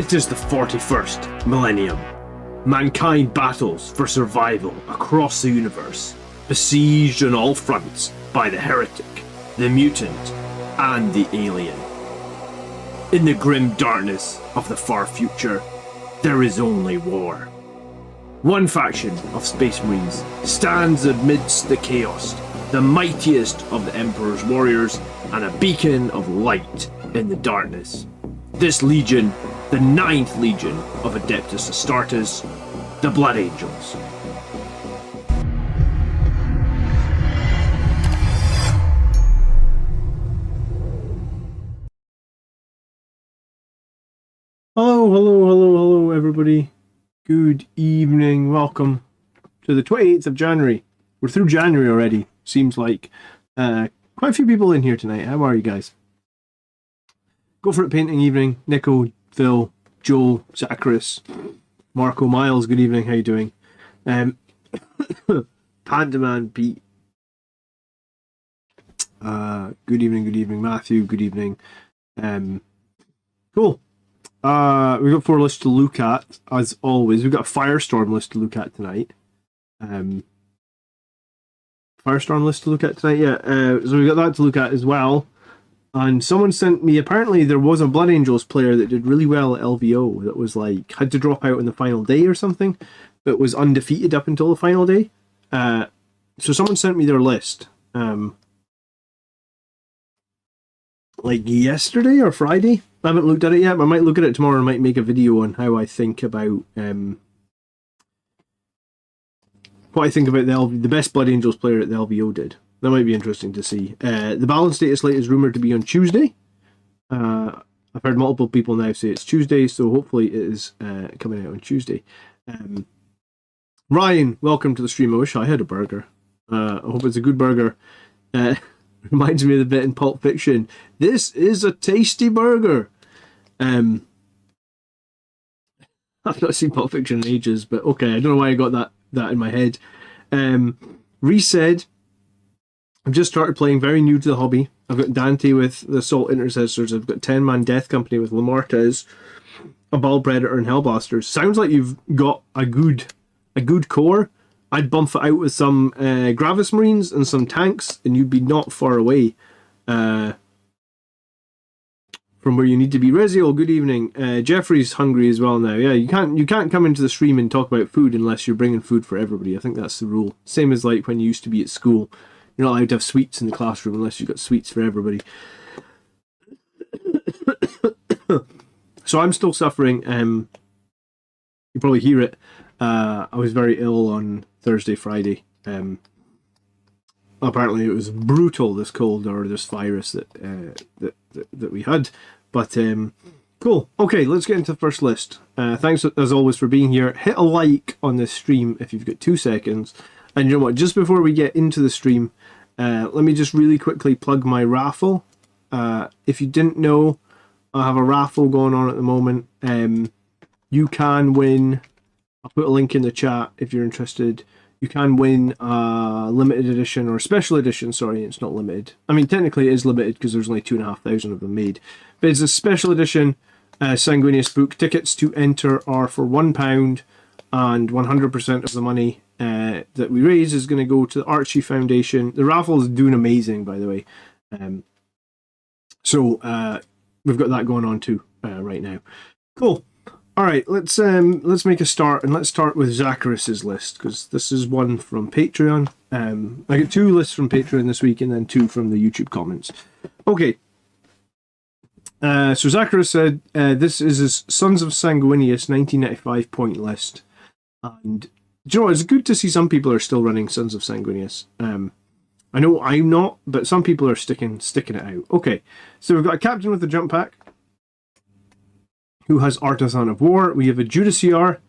It is the 41st millennium. Mankind battles for survival across the universe, besieged on all fronts by the heretic, the mutant, and the alien. In the grim darkness of the far future, there is only war. One faction of Space Marines stands amidst the chaos, the mightiest of the Emperor's warriors, and a beacon of light in the darkness. This legion, the 9th Legion of Adeptus Astartes, the Blood Angels. Hello, everybody. Good evening. Welcome to the 28th of January. We're through January already. Seems like quite a few people in here tonight. How are you guys? Go for it painting evening. Nico, Phil, Joel, Zacharias, Marco, Miles, good evening. How you doing? Pandaman, Pete. Good evening. Matthew, good evening. Cool. We've got 4 lists to look at, as always. We've got a Firestorm list to look at tonight. Yeah. So we've got that to look at as well. And someone sent me, apparently there was a Blood Angels player that did really well at LVO that was like, had to drop out in the final day or something, but was undefeated up until the final day. So someone sent me their list. Like yesterday or Friday. I haven't looked at it yet, but I might look at it tomorrow and might make a video on how I think about what I think about the best Blood Angels player that the LVO did. That might be interesting to see. The balance data slate is rumoured to be on Tuesday. I've heard multiple people now say it's Tuesday, so hopefully it is coming out on Tuesday. Ryan, welcome to the stream. I wish I had a burger. I hope it's a good burger. Reminds me of the bit in Pulp Fiction. This is a tasty burger. I've not seen Pulp Fiction in ages, but okay, I don't know why I got that in my head. Resaid, I've just started playing, very new to the hobby. I've got Dante with the Assault Intercessors. I've got 10-man Death Company with Lamartez, a Ball Predator, and Hellblasters. Sounds like you've got a good core. I'd bump it out with some Gravis Marines and some tanks, and you'd be not far away from where you need to be. Reziel, good evening. Jeffrey's hungry as well now. Yeah, you can't come into the stream and talk about food unless you're bringing food for everybody. I think that's the rule. Same as like when you used to be at school. You're not allowed to have sweets in the classroom unless you've got sweets for everybody. So I'm still suffering. You probably hear it. I was very ill on Thursday, Friday. Apparently it was brutal, this cold or this virus that we had. But cool. Okay, let's get into the first list. Thanks as always for being here. Hit a like on this stream if you've got 2 seconds. And you know what? Just before we get into the stream, let me just really quickly plug my raffle. If you didn't know, I have a raffle going on at the moment. You can win. I'll put a link in the chat if you're interested. You can win a limited edition or special edition. Sorry, it's not limited. I mean, technically it is limited because there's only 2,500 of them made. But it's a special edition Sanguinius book. Tickets to enter are for £1, and 100% of the money that we raise is going to go to the Archie Foundation. The raffle is doing amazing, by the way. So we've got that going on too right now. Cool. All right, let's make a start, and let's start with Zacharias's list because this is one from Patreon. I get 2 lists from Patreon this week, and then 2 from the YouTube comments. Okay. So Zacharias said this is his Sons of Sanguinius 1995 point list, and do you know what? It's good to see some people are still running Sons of Sanguinius. I know I'm not, but some people are sticking it out. Okay, so we've got a captain with the jump pack, who has Artisan of War. We have a Judiciar,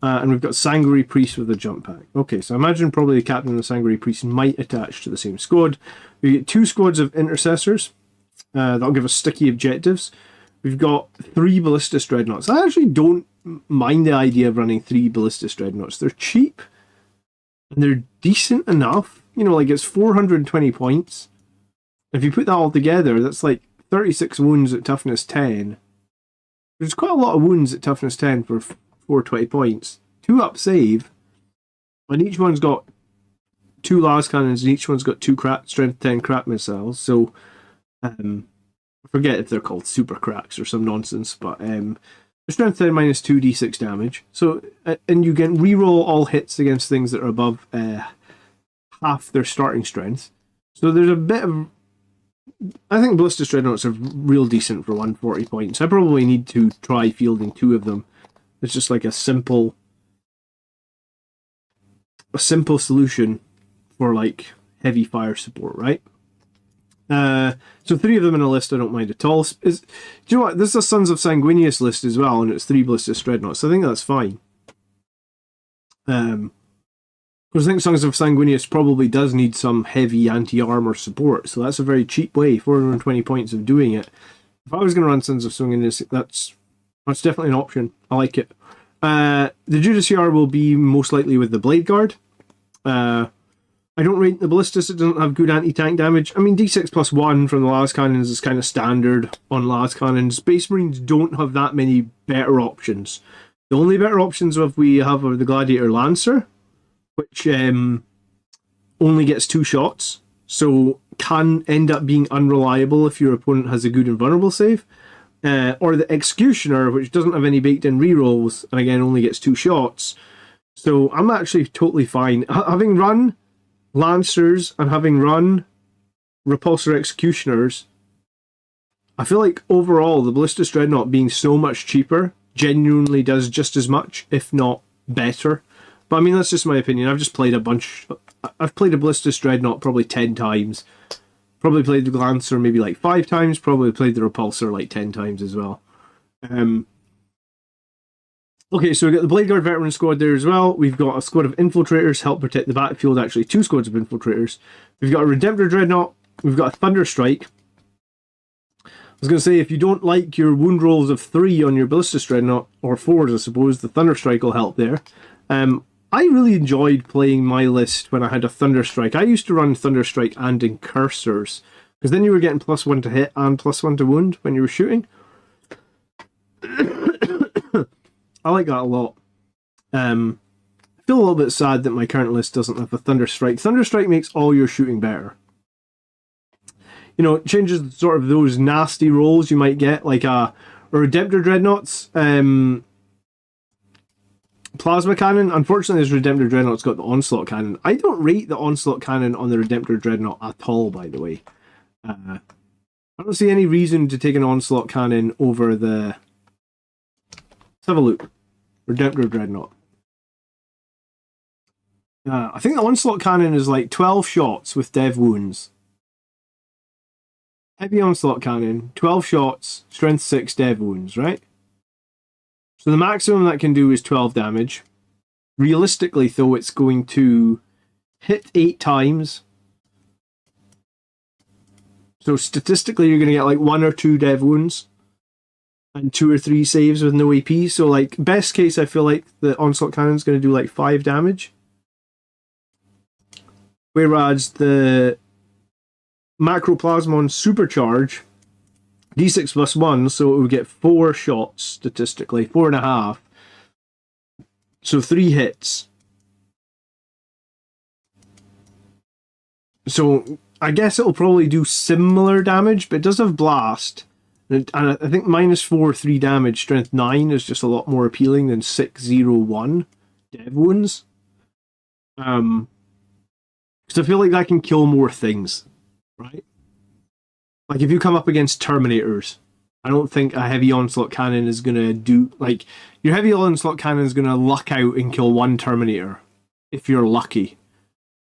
and we've got Sanguinary Priest with a jump pack. Okay, so I imagine probably the captain and the Sanguinary Priest might attach to the same squad. We get 2 squads of Intercessors. That'll give us sticky objectives. We've got 3 Ballistus Dreadnoughts. I actually don't mind the idea of running 3 Ballistus Dreadnoughts. They're cheap, and they're decent enough. You know, like it's 420 points. If you put that all together, that's like 36 wounds at toughness 10. there's quite a lot of wounds at toughness 10 for 420 points. 2 up save, and each one's got 2 las cannons, and each one's got 2 strength 10 crack missiles. So, I forget if they're called super cracks or some nonsense, but strength 10 minus 2d6 damage. So, and you can reroll all hits against things that are above half their starting strength. So there's a bit of... I think Ballistic Dreadnoughts are real decent for 140 points. I probably need to try fielding 2 of them. It's just like a simple solution for like heavy fire support, right? So 3 of them in a list I don't mind at all. Do you know what? This is a Sons of Sanguinius list as well, and it's 3 Ballistic Dreadnoughts. So I think that's fine. Because I think Sons of Sanguinius probably does need some heavy anti-armor support, so that's a very cheap way, 420 points of doing it. If I was going to run Sons of Sanguinius, that's definitely an option. I like it. The Judiciar will be most likely with the Blade Guard. I don't rate the Ballistas, it doesn't have good anti-tank damage. I mean, D6 plus 1 from the las cannons is kind of standard on las cannons. Space Marines don't have that many better options. The only better options we have are the Gladiator Lancer, which only gets 2 shots, so can end up being unreliable if your opponent has a good invulnerable save. Or the Executioner, which doesn't have any baked-in rerolls, and again only gets 2 shots. So I'm actually totally fine. Having run Lancers and having run Repulsor Executioners, I feel like overall the Ballistic Dreadnought being so much cheaper genuinely does just as much, if not better. But I mean, that's just my opinion. I've just played a bunch. I've played a Ballistic Dreadnought probably 10 times. Probably played the Lancer maybe like 5 times. Probably played the Repulsor like 10 times as well. Okay, so we've got the Blade Guard Veteran Squad there as well. We've got a squad of Infiltrators, help protect the battlefield. Actually, 2 squads of Infiltrators. We've got a Redemptor Dreadnought. We've got a Thunderstrike. I was going to say, if you don't like your wound rolls of 3 on your Ballistic Dreadnought, or 4s I suppose, the Thunderstrike will help there. I really enjoyed playing my list when I had a Thunderstrike. I used to run Thunderstrike and Incursors, because then you were getting +1 to hit and +1 to wound when you were shooting. I like that a lot. I feel a little bit sad that my current list doesn't have a Thunderstrike. Thunderstrike makes all your shooting better. You know, it changes sort of those nasty rolls you might get, like a Redemptor Dreadnoughts. Plasma Cannon. Unfortunately, this Redemptor Dreadnought's got the Onslaught Cannon. I don't rate the Onslaught Cannon on the Redemptor Dreadnought at all, by the way. I don't see any reason to take an Onslaught Cannon over the... Let's have a look. Redemptor Dreadnought. I think the Onslaught Cannon is like 12 shots with dev wounds. Heavy Onslaught Cannon, 12 shots, strength 6 dev wounds, right? So the maximum that can do is 12 damage. Realistically, though, it's going to hit 8 times. So statistically, you're going to get like 1 or 2 dev wounds. And 2 or 3 saves with no AP. So, like, best case, I feel like the Onslaught Cannon's going to do, like, 5 damage. Whereas the Macroplasmon Supercharge, D6 plus 1, so it would get 4 shots, statistically. 4.5. So 3 hits. So, I guess it'll probably do similar damage, but it does have Blast. And I think -4, 3 damage, strength 9 is just a lot more appealing than 6, 0, 1 dev wounds. Because I feel like that can kill more things, right? Like if you come up against Terminators, I don't think a heavy Onslaught Cannon is going to do... Like, your heavy Onslaught Cannon is going to luck out and kill 1 Terminator, if you're lucky.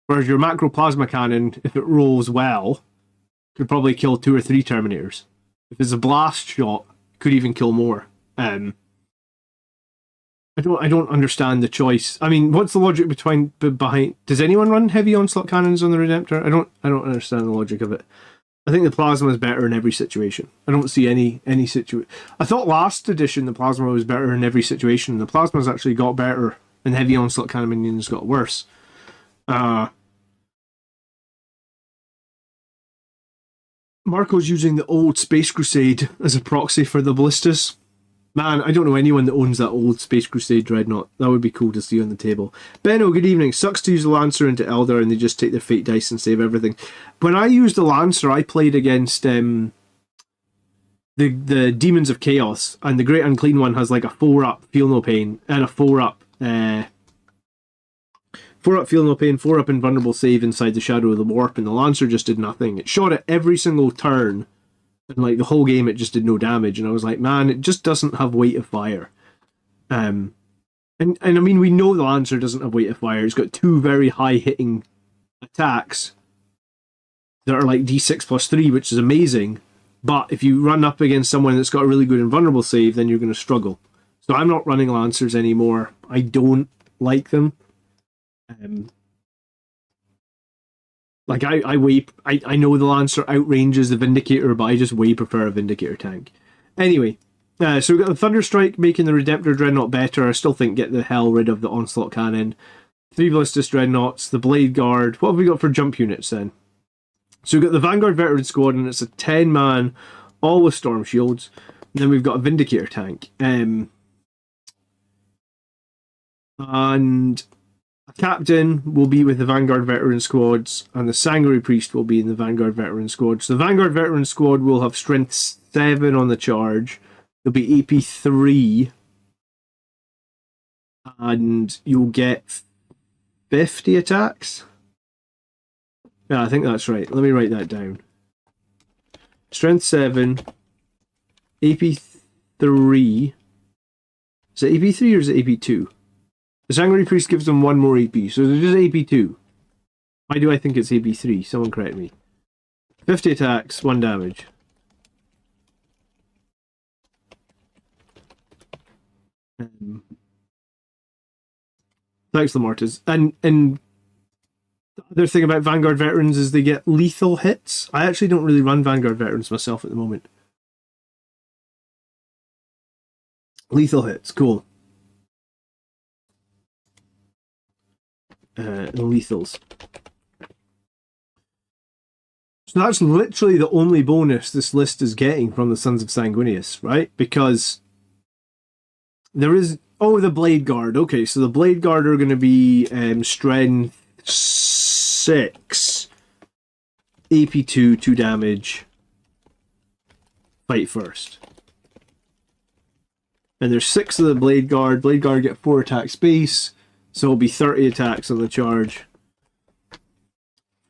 Whereas your Macroplasma Cannon, if it rolls well, could probably kill 2 or 3 Terminators. If it's a blast shot, could even kill more. I don't understand the choice. I mean, what's the logic behind? Does anyone run heavy Onslaught Cannons on the Redemptor? I don't understand the logic of it. I think the Plasma is better in every situation. I don't see any situation. I thought last edition the Plasma was better in every situation. The Plasma's actually got better, and heavy Onslaught Cannon minions got worse. Marco's using the old Space Crusade as a proxy for the Ballistas. Man, I don't know anyone that owns that old Space Crusade Dreadnought. That would be cool to see on the table. Benno, good evening. Sucks to use the Lancer into Eldar and they just take their fate dice and save everything. When I used the Lancer, I played against the Demons of Chaos, and the Great Unclean One has like a 4-up Feel No Pain and a 4-up 4-up Feel No Pain, 4-up Invulnerable Save inside the Shadow of the Warp, and the Lancer just did nothing. It shot it every single turn. And like the whole game, it just did no damage, and I was like, man, it just doesn't have weight of fire. And I mean, we know the Lancer doesn't have weight of fire. It's got 2 very high hitting attacks that are like D6 plus 3, which is amazing. But if you run up against someone that's got a really good invulnerable save, then you're going to struggle. So I'm not running Lancers anymore. I don't like them. Like I know the Lancer outranges the Vindicator, but I just way prefer a Vindicator tank. Anyway, so we've got the Thunderstrike making the Redemptor Dreadnought better. I still think get the hell rid of the Onslaught Cannon. 3 Ballistus Dreadnoughts, the Blade Guard. What have we got for jump units then? So we've got the Vanguard Veteran Squad, and it's a 10-man, all with Storm Shields. And then we've got a Vindicator tank. And a Captain will be with the Vanguard Veteran Squads, and the Sanguinary Priest will be in the Vanguard Veteran Squad. So the Vanguard Veteran Squad will have Strength 7 on the charge. There'll be AP 3. And you'll get 50 attacks. Yeah, I think that's right. Let me write that down. Strength 7. AP 3. Is it AP 3 or is it AP 2? The Sanguinary Priest gives them 1 more AP, so it's just AP 2. Why do I think it's AP 3? Someone correct me. 50 attacks, 1 damage. Thanks, Lamartis. And the other thing about Vanguard Veterans is they get lethal hits. I actually don't really run Vanguard Veterans myself at the moment. Lethal hits, cool. Lethals. So that's literally the only bonus this list is getting from the Sons of Sanguinius, right? Because there is... Oh, the Blade Guard. Okay, so the Blade Guard are going to be Strength 6, AP 2, 2 damage, fight first. And there's 6 of the Blade Guard. Blade Guard get 4 attack space, so it'll be 30 attacks on the charge.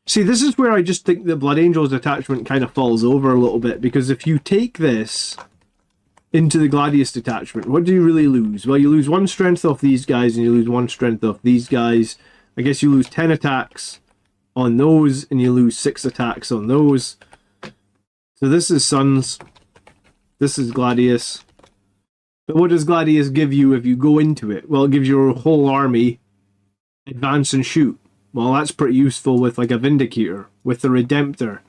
See, this is where I just think the Blood Angel's attachment kind of falls over a little bit, because if you take this into the Gladius detachment, what do you really lose? Well, you lose 1 strength off these guys, and you lose 1 strength off these guys. I guess you lose 10 attacks on those, and you lose 6 attacks on those. So this is Sons. This is Gladius. But what does Gladius give you if you go into it? Well, it gives your whole army advance and shoot. Well, that's pretty useful with like a Vindicator, with the Redemptor.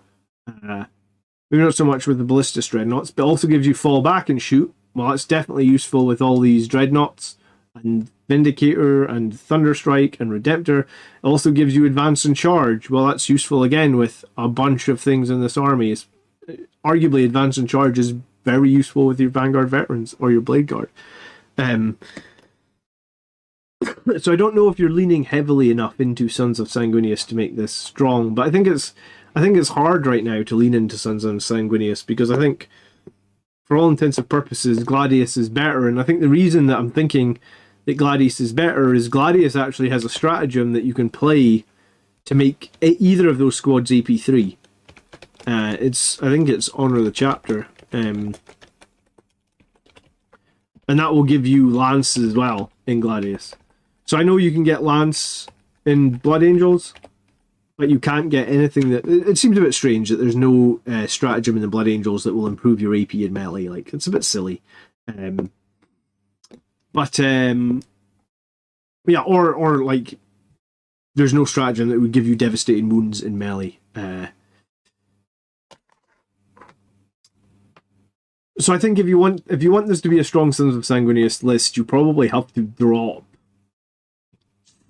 Maybe not so much with the Ballistus Dreadnoughts, but also gives you fall back and shoot. Well, that's definitely useful with all these Dreadnoughts and Vindicator and Thunderstrike and Redemptor. It also gives you advance and charge. Well, that's useful again with a bunch of things in this army. It's, arguably, advance and charge is very useful with your Vanguard Veterans or your Blade Guard. So I don't know if you're leaning heavily enough into Sons of Sanguinius to make this strong, but I think it's hard right now to lean into Sons of Sanguinius, because I think, for all intents and purposes, Gladius is better. And I think the reason that I'm thinking that Gladius is better is Gladius actually has a stratagem that you can play to make either of those squads AP3. I think it's Honor of the Chapter. And that will give you Lance as well in Gladius. So I know you can get Lance in Blood Angels, but you can't get anything that... It seems a bit strange that there's no stratagem in the Blood Angels that will improve your AP in melee. Like, it's a bit silly. Yeah, or like, there's no stratagem that would give you devastating wounds in melee. So I think if you want this to be a strong Sons of Sanguinius list, you probably have to drop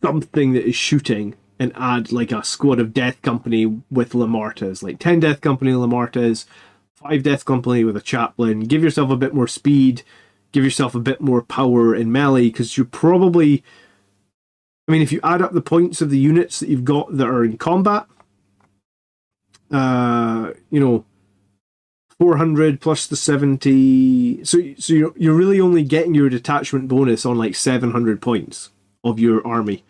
something that is shooting and add like a squad of Death Company with Lamartas, like 10 Death Company Lamartas, 5 Death Company with a Chaplain. Give yourself a bit more speed, give yourself a bit more power in melee, because you're probably, I mean, if you add up the points of the units that you've got that are in combat, 400 plus the 70, so you're really only getting your detachment bonus on like 700 points of your army.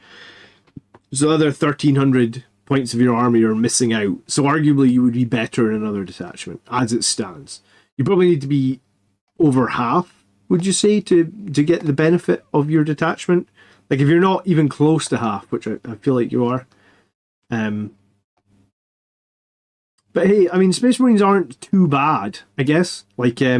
So the other 1300 points of your army are missing out. So arguably you would be better in another detachment as it stands. You probably need to be over half, would you say, to get the benefit of your detachment? Like if you're not even close to half, which I feel like you are. But hey, I mean, Space Marines aren't too bad, I guess. Like, I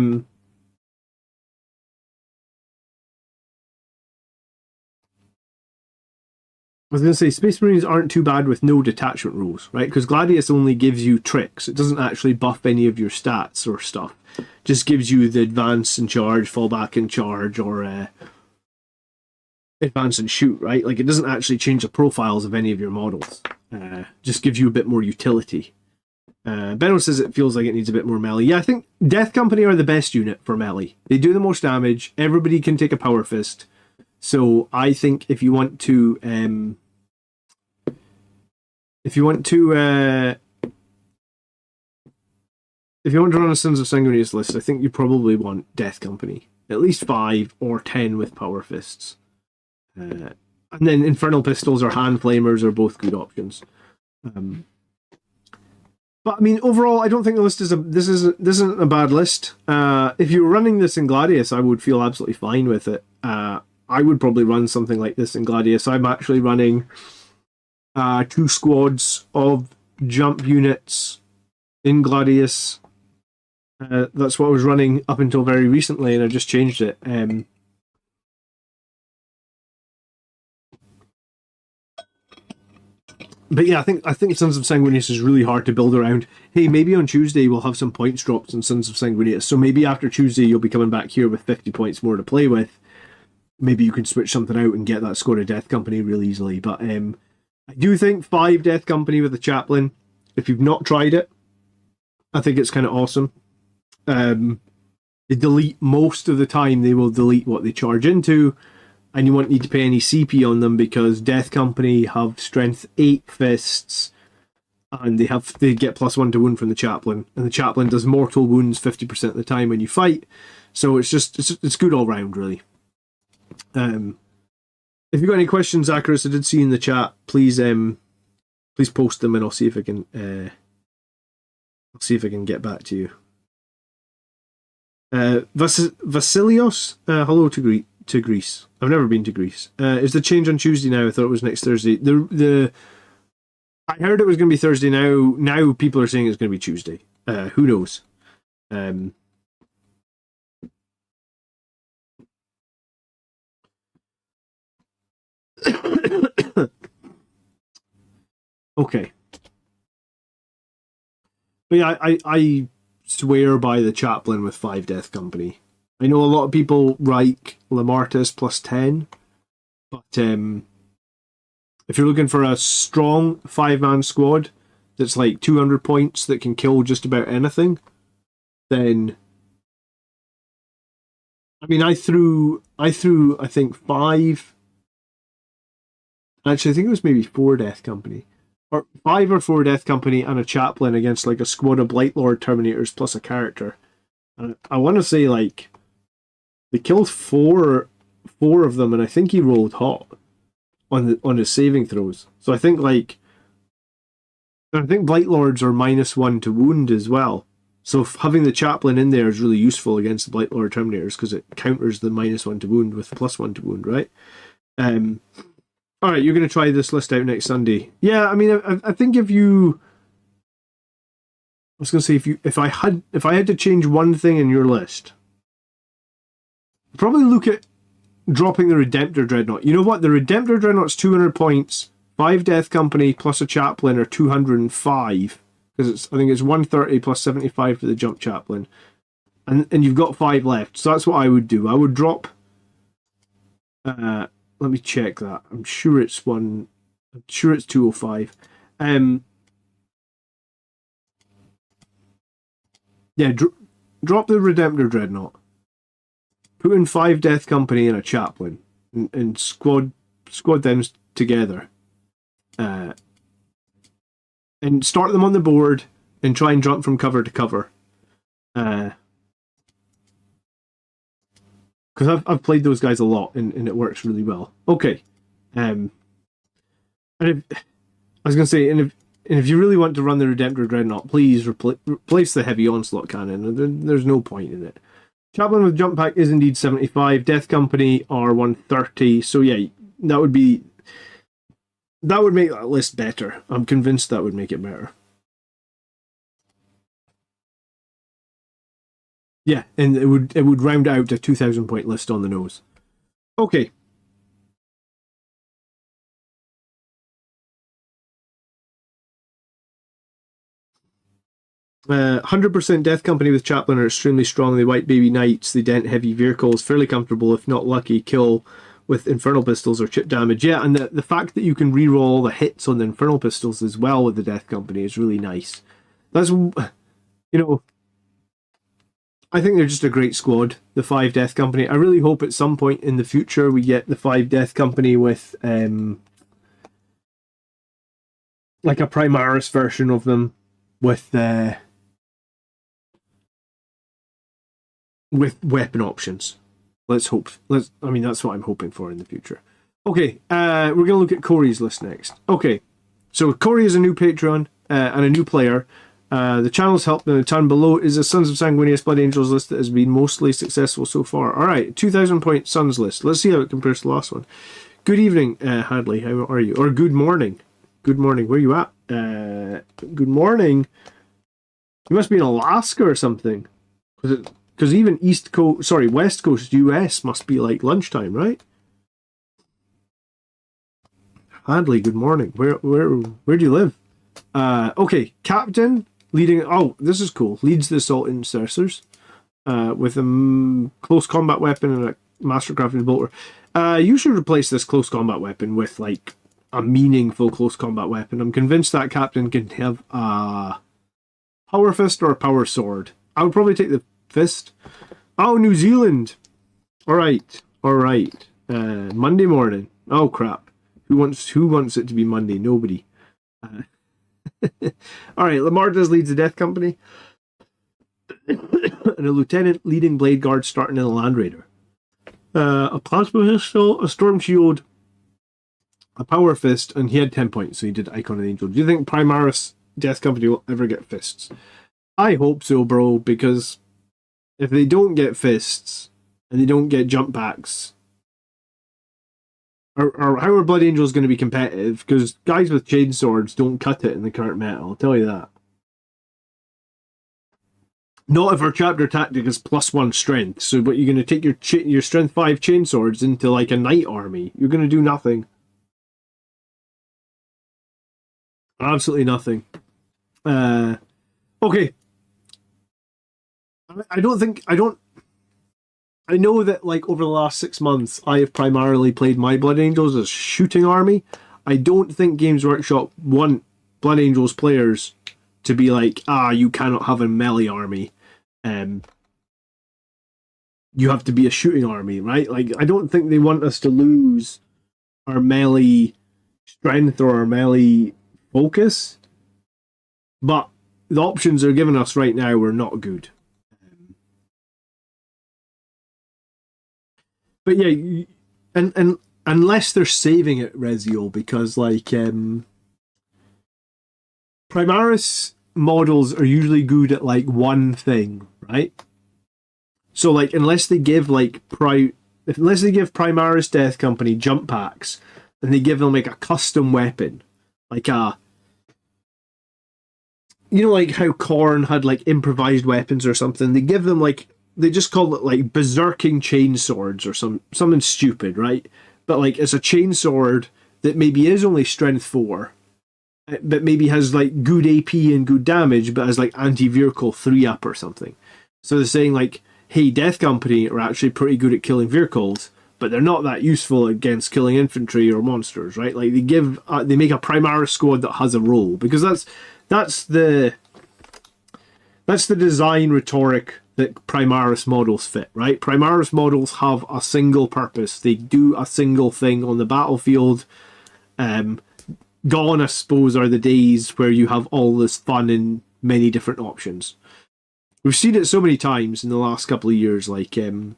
was going to say, Space Marines aren't too bad with no detachment rules, right? Because Gladius only gives you tricks. It doesn't actually buff any of your stats or stuff. It just gives you the advance and charge, fall back and charge, or advance and shoot, right? Like, it doesn't actually change the profiles of any of your models. Just gives you a bit more utility. Benno says it feels like it needs a bit more melee. Yeah, I think Death Company are the best unit for melee. They do the most damage. Everybody can take a power fist. So I think if you want to run a Sons of Sanguinius list, I think you probably want Death Company. At least 5 or 10 with power fists. And then Infernal Pistols or Hand Flamers are both good options. But I mean, overall, I don't think the list this isn't a bad list. If you were running this in Gladius, I would feel absolutely fine with it. I would probably run something like this in Gladius. I'm actually running 2 squads of jump units in Gladius. That's what I was running up until very recently, and I just changed it. But yeah, I think Sons of Sanguinius is really hard to build around. Hey, maybe on Tuesday we'll have some points drops in Sons of Sanguinius. So maybe after Tuesday you'll be coming back here with 50 points more to play with. Maybe you can switch something out and get that score of Death Company real easily. But I do think 5 Death Company with a Chaplain, if you've not tried it, I think it's kind of awesome. They delete most of the time, they will delete what they charge into, and you won't need to pay any CP on them because Death Company have strength 8 fists, and they get +1 to wound from the Chaplain, and the Chaplain does mortal wounds 50% of the time when you fight. So it's good all round, really. If you've got any questions, Zacharias, I did see in the chat. Please post them, and I'll see if I can get back to you. Vasilios, hello to Greece. I've never been to Greece. Is the change on Tuesday now? I thought it was next Thursday. I heard it was going to be Thursday. Now people are saying it's going to be Tuesday. Who knows? Okay. But yeah, I swear by the Chaplain with 5 Death Company. I know a lot of people like Lamartus +10, but if you're looking for a strong 5-man squad that's like 200 points that can kill just about anything, then I mean, I threw I think 5. Actually, I think it was maybe 4 Death Company, or 5 or 4 Death Company and a Chaplain against like a squad of Blightlord Terminators plus a character. And I want to say like they killed four of them, and I think he rolled hot on his saving throws. So I think Blightlords are -1 to wound as well. So having the Chaplain in there is really useful against the Blightlord Terminators because it counters the -1 to wound with +1 to wound, right? All right, you're going to try this list out next Sunday. Yeah, I mean, I think if you, I was going to say if I had to change one thing in your list, I'd probably look at dropping the Redemptor Dreadnought. You know what? The Redemptor Dreadnought's 200 points, 5 Death Company plus a Chaplain are 205 because I think it's 130 plus 75 for the Jump Chaplain, and you've got 5 left. So that's what I would do. I would drop. Let me check that. I'm sure it's 205. Yeah, drop the Redemptor Dreadnought. put in 5 Death Company and a chaplain, and squad them together, and start them on the board and try and jump from cover to cover. Because I've played those guys a lot, and it works really well. Okay, and I was going to say, and if you really want to run the Redemptor Dreadnought, please replace the heavy onslaught cannon. There's no point in it. Chaplain with jump pack is indeed 75. Death Company are 130. So yeah, that would make that list better. I'm convinced that would make it better. Yeah, and it would round out a 2,000 point list on the nose. Okay. 100% Death Company with Chaplain are extremely strong. They wipe baby knights, they dent heavy vehicles, fairly comfortable, if not lucky, kill with Infernal Pistols or chip damage. Yeah, and the fact that you can reroll all the hits on the Infernal Pistols as well with the Death Company is really nice. That's, I think they're just a great squad, the 5 Death Company. I really hope at some point in the future we get the 5 Death Company with like a Primaris version of them with weapon options. Let's hope. That's what I'm hoping for in the future. Okay, we're going to look at Corey's list next. Okay, so Corey is a new Patreon and a new player. The channel's helped in the turn below is a Sons of Sanguinius Blood Angels list that has been mostly successful so far. Alright, 2,000 point Sons list. Let's see how it compares to the last one. Good evening, Hadley. How are you? Or good morning. Good morning. Where are you at? Good morning. You must be in Alaska or something. Because even West Coast US must be like lunchtime, right? Hadley, good morning. Where do you live? Okay, Captain leading. Oh, this is cool. Leads the assault intercessors with a close combat weapon and a mastercrafted bolter. You should replace this close combat weapon with like a meaningful close combat weapon. I'm convinced that Captain can have a power fist or a power sword. I would probably take the fist. Oh, New Zealand. All right. Monday morning. Oh crap. Who wants it to be Monday? Nobody. All right. Lamardas leads the Death Company, and a lieutenant leading Blade Guard starting in a Land Raider. A plasma pistol, a storm shield, a power fist, and he had 10 points, so he did Icon of the Angel. Do you think Primaris Death Company will ever get fists? I hope so, bro, because if they don't get fists and they don't get jump packs, or how are Blood Angels going to be competitive? Because guys with chain swords don't cut it in the current meta, I'll tell you that. Not if our chapter tactic is +1 strength. So, but you're going to take your strength 5 chain swords into like a knight army. You're going to do nothing. Absolutely nothing. Okay. I know that like over the last 6 months, I have primarily played my Blood Angels as shooting army. I don't think Games Workshop want Blood Angels players to be like, you cannot have a melee army. You have to be a shooting army, right? Like, I don't think they want us to lose our melee strength or our melee focus. But the options they're giving us right now are not good. But yeah, and unless they're saving it, Reziel, because like Primaris models are usually good at like one thing, right? So like unless they give Primaris Death Company jump packs and they give them like a custom weapon, like like how Khorne had like improvised weapons or something, they give them like, they just call it like berserking chain swords or something stupid, right? But like it's a chain sword that maybe is only strength 4, but maybe has like good AP and good damage, but has like anti-vehicle 3-up or something. So they're saying like, hey, Death Company are actually pretty good at killing vehicles, but they're not that useful against killing infantry or monsters, right? Like they make a Primaris squad that has a role, because that's the design rhetoric that Primaris models fit, right? Primaris models have a single purpose. They do a single thing on the battlefield. Gone, I suppose, are the days where you have all this fun and many different options. We've seen it so many times in the last couple of years, like the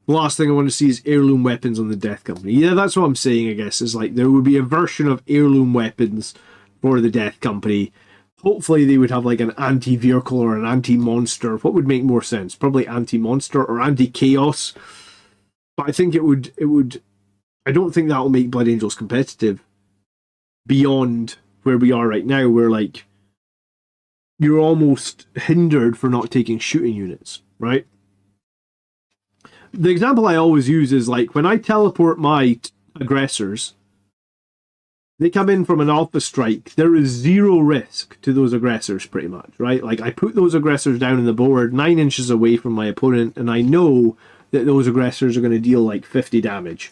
last thing I want to see is heirloom weapons on the Death Company. Yeah, that's what I'm saying, I guess, is like there would be a version of heirloom weapons for the Death Company. Hopefully they would have like an anti-vehicle or an anti-monster. What would make more sense? Probably anti-monster or anti-chaos. But I think it would I don't think that will make Blood Angels competitive beyond where we are right now, where like you're almost hindered for not taking shooting units, right? The example I always use is like when I teleport my aggressors, they come in from an alpha strike, there is zero risk to those aggressors pretty much, right? Like I put those aggressors down on the board 9 inches away from my opponent and I know that those aggressors are going to deal like 50 damage.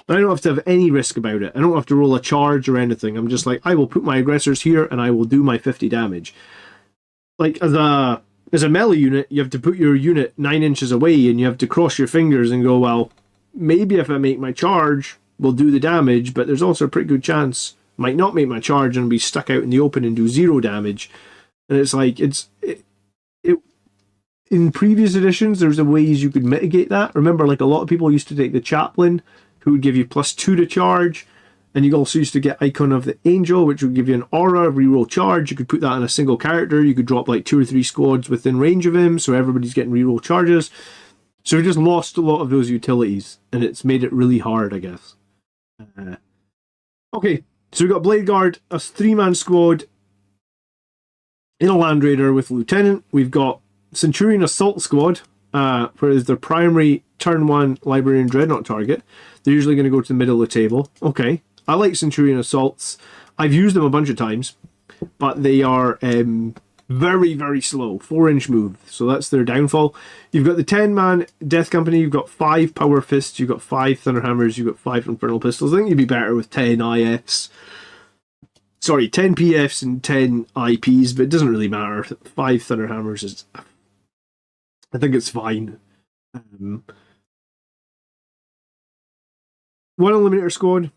I don't have to have any risk about it. I don't have to roll a charge or anything. I'm just like, I will put my aggressors here and I will do my 50 damage. Like as a melee unit, you have to put your unit 9 inches away and you have to cross your fingers and go, well, maybe if I make my charge, we'll do the damage, but there's also a pretty good chance I might not make my charge and be stuck out in the open and do 0 damage. And it's like, in previous editions, there's a ways you could mitigate that. Remember, like a lot of people used to take the Chaplain, who would give you +2 to charge, and you also used to get Icon of the Angel, which would give you an aura, reroll charge. You could put that on a single character. You could drop like 2 or 3 squads within range of him, so everybody's getting reroll charges. So we just lost a lot of those utilities, and it's made it really hard, I guess. Okay, so we've got Blade Guard, a 3-man squad in a Land Raider with Lieutenant. We've got Centurion Assault Squad, for their primary turn 1 Librarian Dreadnought target. They're usually going to go to the middle of the table. Okay, I like Centurion Assaults. I've used them a bunch of times, but they are very, very slow. 4-inch move, so that's their downfall. You've got the 10-man Death Company. You've got 5 Power Fists. You've got 5 Thunderhammers. You've got 5 Infernal Pistols. I think you'd be better with 10 IFs. Sorry, 10 PFs and 10 IPs, but it doesn't really matter. 5 Thunderhammers is... I think it's fine. One Eliminator Squad,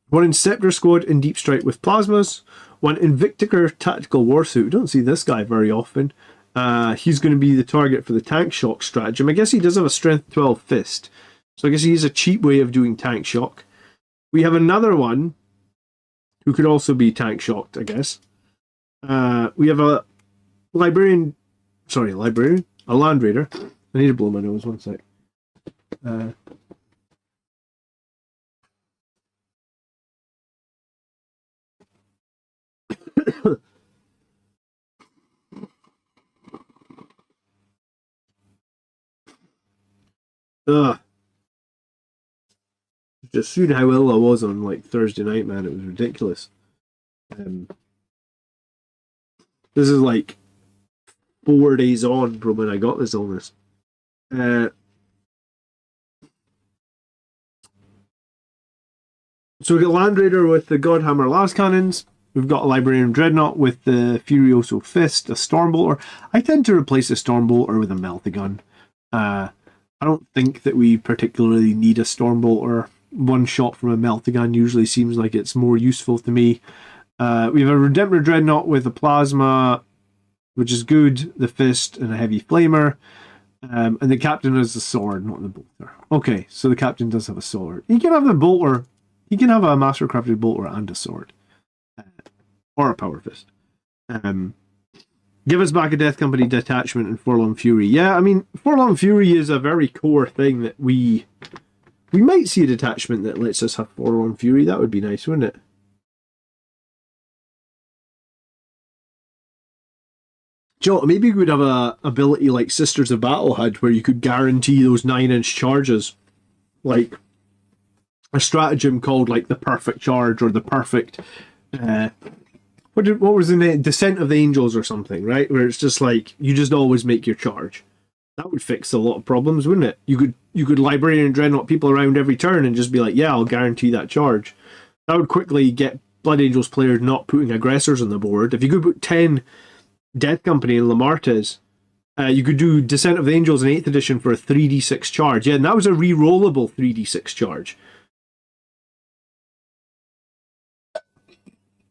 one Inceptor Squad in Deep Strike with Plasmas, one Invictor Tactical Warsuit. We don't see this guy very often. He's going to be the target for the Tank Shock stratagem. I guess he does have a Strength 12 Fist, so I guess he's a cheap way of doing Tank Shock. We have another one who could also be Tank Shocked, I guess. We have a Librarian... Sorry, Librarian? A Land Raider. I need to blow my nose, one sec. Just seeing how ill I was on like Thursday night, man, it was ridiculous. This is like 4 days on from when I got this illness. So we've got Land Raider with the Godhammer Las Cannons. We've got a Librarian Dreadnought with the Furioso Fist, a Stormbolter. I tend to replace a Stormbolter with a Meltagun. I don't think that we particularly need a Stormbolter. One shot from a Meltagun usually seems like it's more useful to me. We have a Redemptor Dreadnought with a Plasma, which is good, the Fist, and a Heavy Flamer. And the Captain has the Sword, not the Bolter. Okay, so the Captain does have a Sword. He can have a Bolter. He can have a Mastercrafted Bolter and a Sword. Or a Power Fist. Give us back a Death Company detachment and Forlorn Fury. Yeah, I mean, Forlorn Fury is a very core thing that we might see a detachment that lets us have Forlorn Fury. That would be nice, wouldn't it? Joe, maybe we would have a ability like Sisters of Battle had, where you could guarantee those 9-inch charges, like a stratagem called like the Perfect Charge or the Perfect. What was the name? Descent of the Angels or something, right? Where it's just like you just always make your charge. That would fix a lot of problems, wouldn't it? You could Librarian and Dreadnought people around every turn and just be like, yeah, I'll guarantee that charge. That would quickly get Blood Angels players not putting aggressors on the board. If you could put 10 Death Company and Lamartes You could do Descent of the Angels in 8th edition for a 3d6 charge. Yeah, and that was a re-rollable 3d6 charge.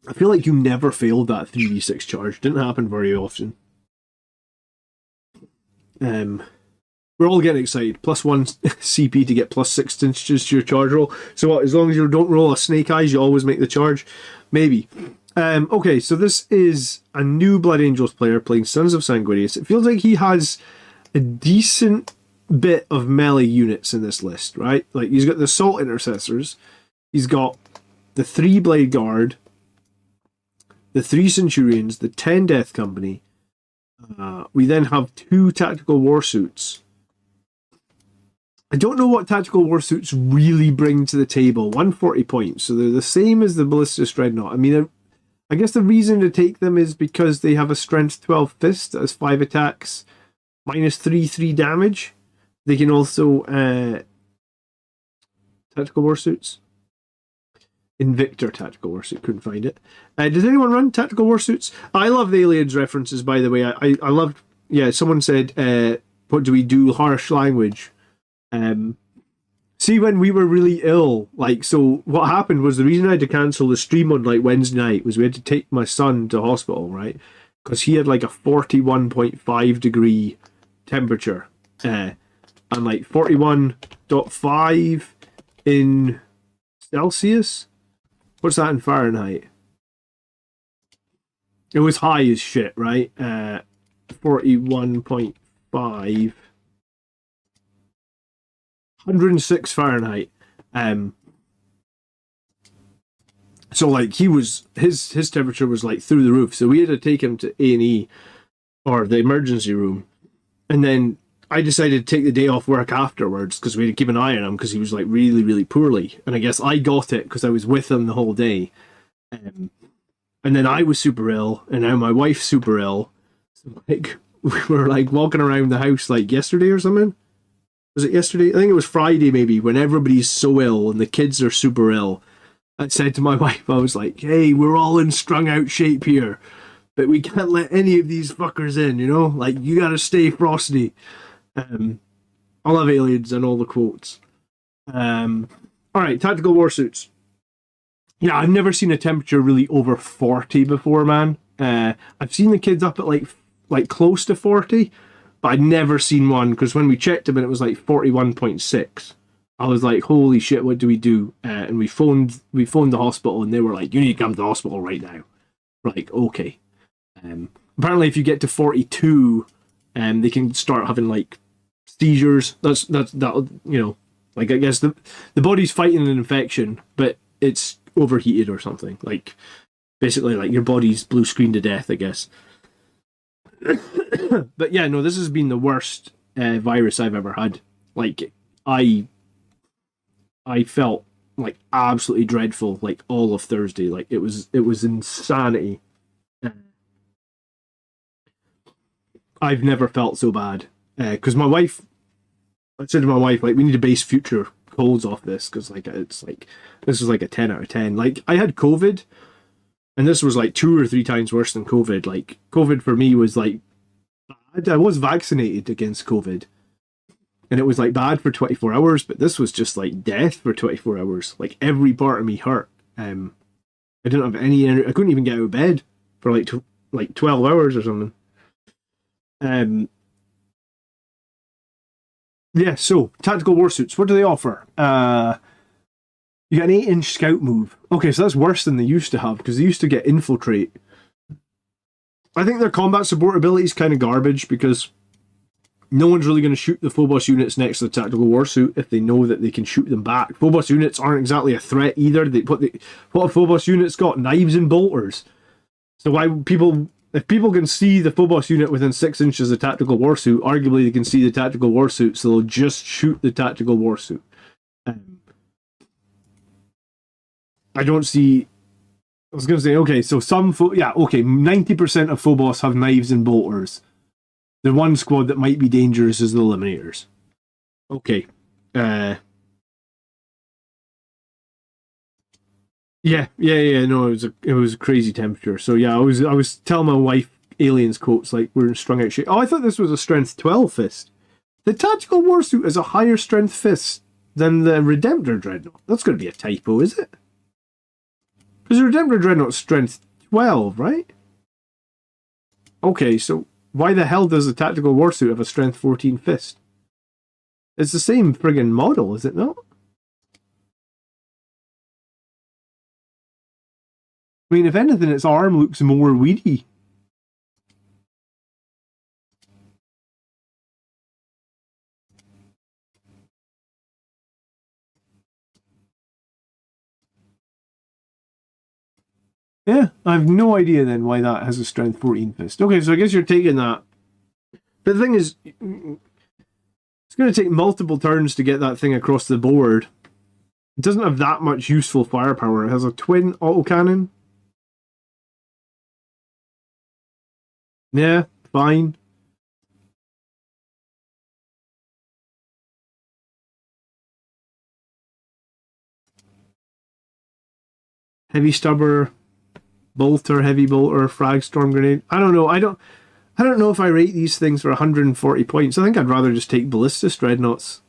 I feel like you never failed that 3d6 charge. Didn't happen very often. We're all getting excited. +1 CP to get +6 inches to your charge roll. So what, as long as you don't roll a snake eyes, you always make the charge? Maybe. Okay, so this is a new Blood Angels player playing Sons of Sanguinius. It feels like he has a decent bit of melee units in this list, right? Like, he's got the Assault Intercessors, he's got the 3 Blade Guard, the 3 Centurions, the 10 Death Company. We then have 2 Tactical War Suits. I don't know what Tactical War Suits really bring to the table. 140 points, so they're the same as the Ballistus Dreadnought. I mean, I guess the reason to take them is because they have a Strength 12 Fist that has 5 attacks, -3/3 damage. They can also Tactical War Suits. Invictor Tactical War Suit, couldn't find it. Does anyone run Tactical War Suits? I love the Aliens references, by the way. I loved, yeah, someone said, what do we do? Harsh language. See, when we were really ill, like, so what happened was the reason I had to cancel the stream on like Wednesday night was we had to take my son to hospital, right? Because he had like a 41.5 degree temperature, and like 41.5 in Celsius. What's that in Fahrenheit? It was high as shit, right? 41.5. 106 Fahrenheit. So like he was, his temperature was like through the roof. So we had to take him to A&E or the emergency room, and then I decided to take the day off work afterwards because we had to keep an eye on him because he was like really, really poorly. And I guess I got it because I was with him the whole day. And then I was super ill, and now my wife's super ill. So like we were like walking around the house like yesterday or something. Was it yesterday? I think it was Friday maybe, when everybody's so ill and the kids are super ill. I said to my wife, I was like, hey, we're all in strung out shape here, but we can't let any of these fuckers in, you know? Like, you gotta stay frosty. I love Aliens and all the quotes. Alright, Tactical War Suits. Yeah, I've never seen a temperature really over 40 before, man. I've seen the kids up at like close to 40, but I'd never seen one, because when we checked them and it was like 41.6, I was like, holy shit, what do we do? And we phoned the hospital, and they were like, you need to come to the hospital right now. We're like, okay. Apparently if you get to 42, they can start having like seizures. That you know, like, I guess the body's fighting an infection, but it's overheated or something. Like, basically like your body's blue screen to death, I guess. But yeah, no, this has been the worst virus I've ever had. Like, I felt like absolutely dreadful like all of Thursday. Like, it was insanity. I've never felt so bad. Because my wife, I said to my wife, like, we need to base future colds off this, because like it's like, this is like a 10 out of 10. Like, I had COVID, and this was like 2 or 3 times worse than COVID. Like, COVID for me was like, I was vaccinated against COVID, and it was like bad for 24 hours, but this was just like death for 24 hours. Like, every part of me hurt. I didn't have any energy. I couldn't even get out of bed for like 12 hours or something. Yeah, so Tactical War Suits, what do they offer? You get an 8-inch scout move. Okay, so that's worse than they used to have, because they used to get Infiltrate. I think their combat support ability is kind of garbage, because no one's really going to shoot the Phobos units next to the Tactical War Suit if they know that they can shoot them back. Phobos units aren't exactly a threat either. What have Phobos units got? Knives and bolters. So why people... If people can see the Phobos unit within 6 inches of the Tactical War Suit, arguably they can see the Tactical War Suit, so they'll just shoot the Tactical War Suit. I don't see... I was going to say, okay, so okay, 90% of Phobos have knives and bolters. The one squad that might be dangerous is the Eliminators. Okay. No, it was a crazy temperature. So yeah, I was telling my wife aliens quotes like we're in strung out shape. Oh, I thought this was a strength 12 fist. The tactical warsuit is a higher strength fist than the Redemptor Dreadnought. That's going to be a typo, is it? Because the Redemptor Dreadnought's strength 12, right? Okay, so why the hell does the tactical warsuit have a strength 14 fist? It's the same friggin' model, is it not? I mean, if anything, its arm looks more weedy. Yeah, I have no idea then why that has a strength 14 fist. Okay, so I guess you're taking that. But the thing is, it's going to take multiple turns to get that thing across the board. It doesn't have that much useful firepower. It has a twin autocannon. Yeah, fine. Heavy stubber, bolter, heavy bolter, frag storm grenade. I don't know. I don't know if I rate these things for 140 points. I think I'd rather just take ballistas dreadnoughts.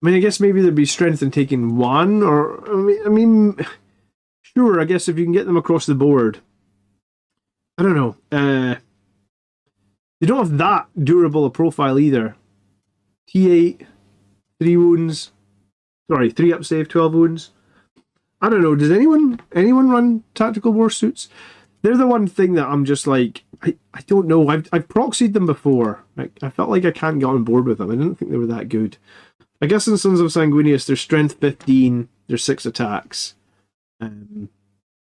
I mean, I guess maybe there'd be strength in taking one, or I mean, sure. I guess if you can get them across the board. I don't know. They don't have that durable a profile either. T8, 3 wounds. Sorry, 3 up save, 12 wounds. I don't know. Does anyone run tactical warsuits? They're the one thing that I'm just like, I don't know. I've proxied them before. I felt like I can't get on board with them. I didn't think they were that good. I guess in Sons of Sanguinius, they're strength 15, they're 6 attacks.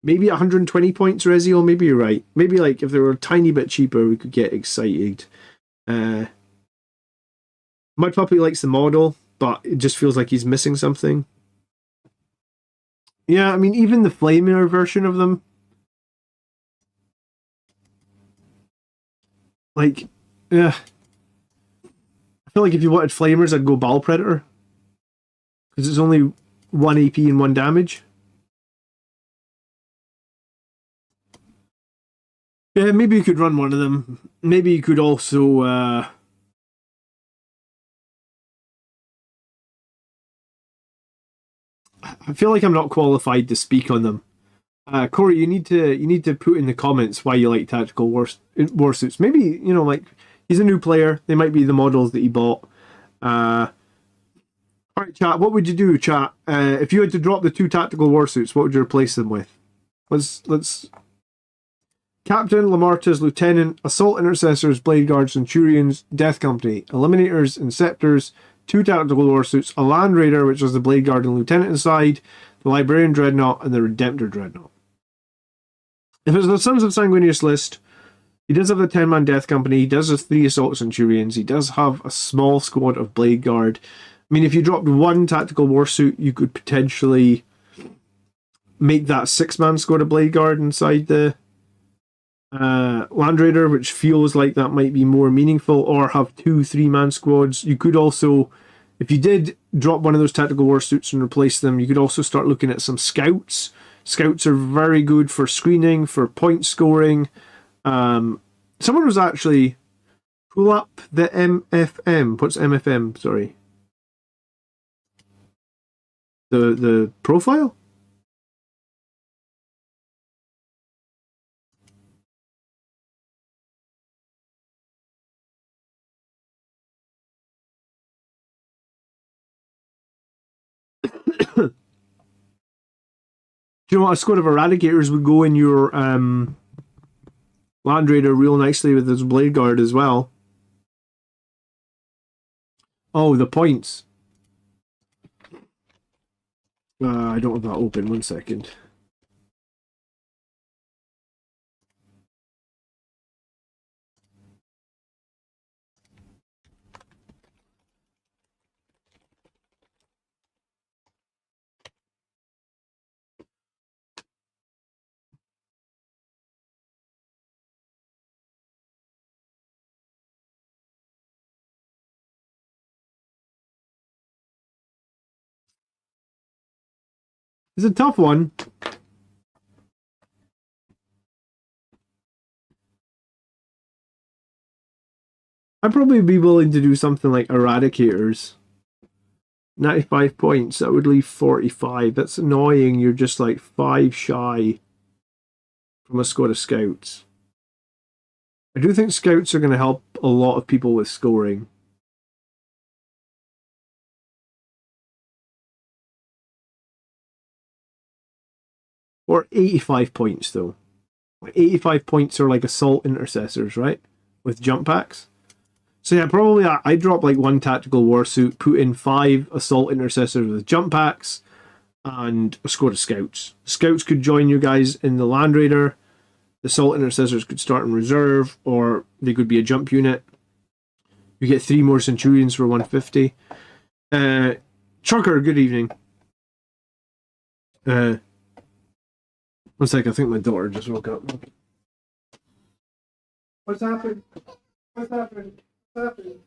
Maybe 120 points, Rezio. Maybe you're right. Maybe like if they were a tiny bit cheaper, we could get excited. Mud Puppy likes the model, but it just feels like he's missing something. Yeah, I mean, even the Flamer version of them, like, yeah. I feel like if you wanted Flamers, I'd go Ball Predator. Because it's only 1 AP and 1 damage. Yeah, maybe you could run one of them. Maybe you could also... I feel like I'm not qualified to speak on them. Corey, you need to put in the comments why you like tactical warsuits. Maybe, you know, like, he's a new player. They might be the models that he bought. Alright, chat, what would you do, chat? If you had to drop the 2 tactical warsuits, what would you replace them with? Let's... Captain, Lamartas, Lieutenant, Assault Intercessors, Blade Guards, Centurions, Death Company, Eliminators, Inceptors, 2 tactical warsuits, a Land Raider, which is the Blade Guard and Lieutenant inside, the Librarian Dreadnought, and the Redemptor Dreadnought. If it's the Sons of Sanguinius list, he does have the 10-man Death Company, he does have 3 Assault Centurions, he does have a small squad of Blade Guard. I mean, if you dropped 1 tactical warsuit, you could potentially make that 6-man squad of Blade Guard inside the Land Raider, which feels like that might be more meaningful, or have 2 3-man squads. You could also, if you did drop one of those tactical warsuits and replace them, you could also start looking at some scouts. Scouts are very good for screening, for point scoring. Someone was actually pull up the MFM. What's MFM? Sorry, the profile. Do you know what? A squad of Eradicators would go in your Land Raider real nicely with his Blade Guard as well. Oh, the points. I don't have that open. 1 second. It's a tough one. I'd probably be willing to do something like Eradicators. 95 points, that would leave 45. That's annoying. You're just like 5 shy from a squad of scouts. I do think scouts are going to help a lot of people with scoring. Or 85 points, though. 85 points are like assault intercessors, right? With jump packs. So yeah, probably I drop like 1 tactical war suit, put in 5 assault intercessors with jump packs, and a squad of scouts. Scouts could join you guys in the Land Raider. The assault intercessors could start in reserve, or they could be a jump unit. You get 3 more centurions for 150. Trucker, good evening. One sec, I think my daughter just woke up. What's happened? What's happened? What's happened?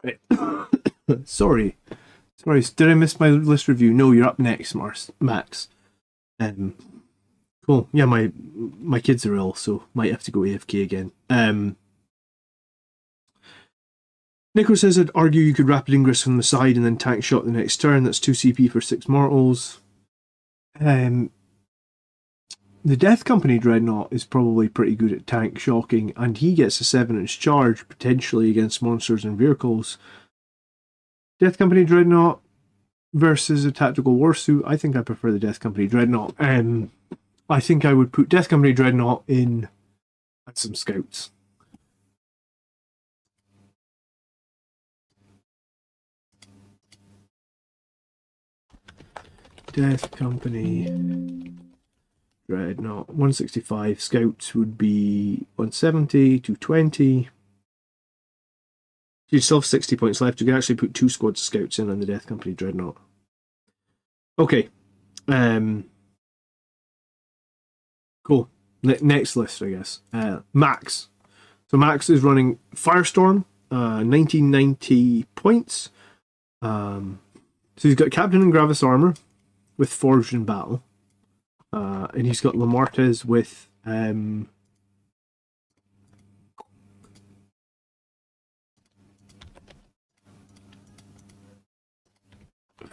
Right. Sorry. Did I miss my list review? No, you're up next, Max. Cool. Yeah, my kids are ill, so might have to go AFK again. Nico says I'd argue you could rapid ingress from the side and then tank shot the next turn. That's 2 CP for 6 mortals. The Death Company Dreadnought is probably pretty good at tank shocking, and he gets a 7-inch charge, potentially against monsters and vehicles. Death Company Dreadnought versus a Tactical Warsuit. I think I prefer the Death Company Dreadnought. I think I would put Death Company Dreadnought in at some scouts. Death Company Dreadnought. 165. Scouts would be 170, 220. You still have 60 points left. You can actually put 2 squads of scouts in on the Death Company Dreadnought. Okay. Cool. next list, I guess. Max. So Max is running Firestorm, 1990 points. So he's got Captain and Gravis armor with Forged in Battle. And he's got Lamartes with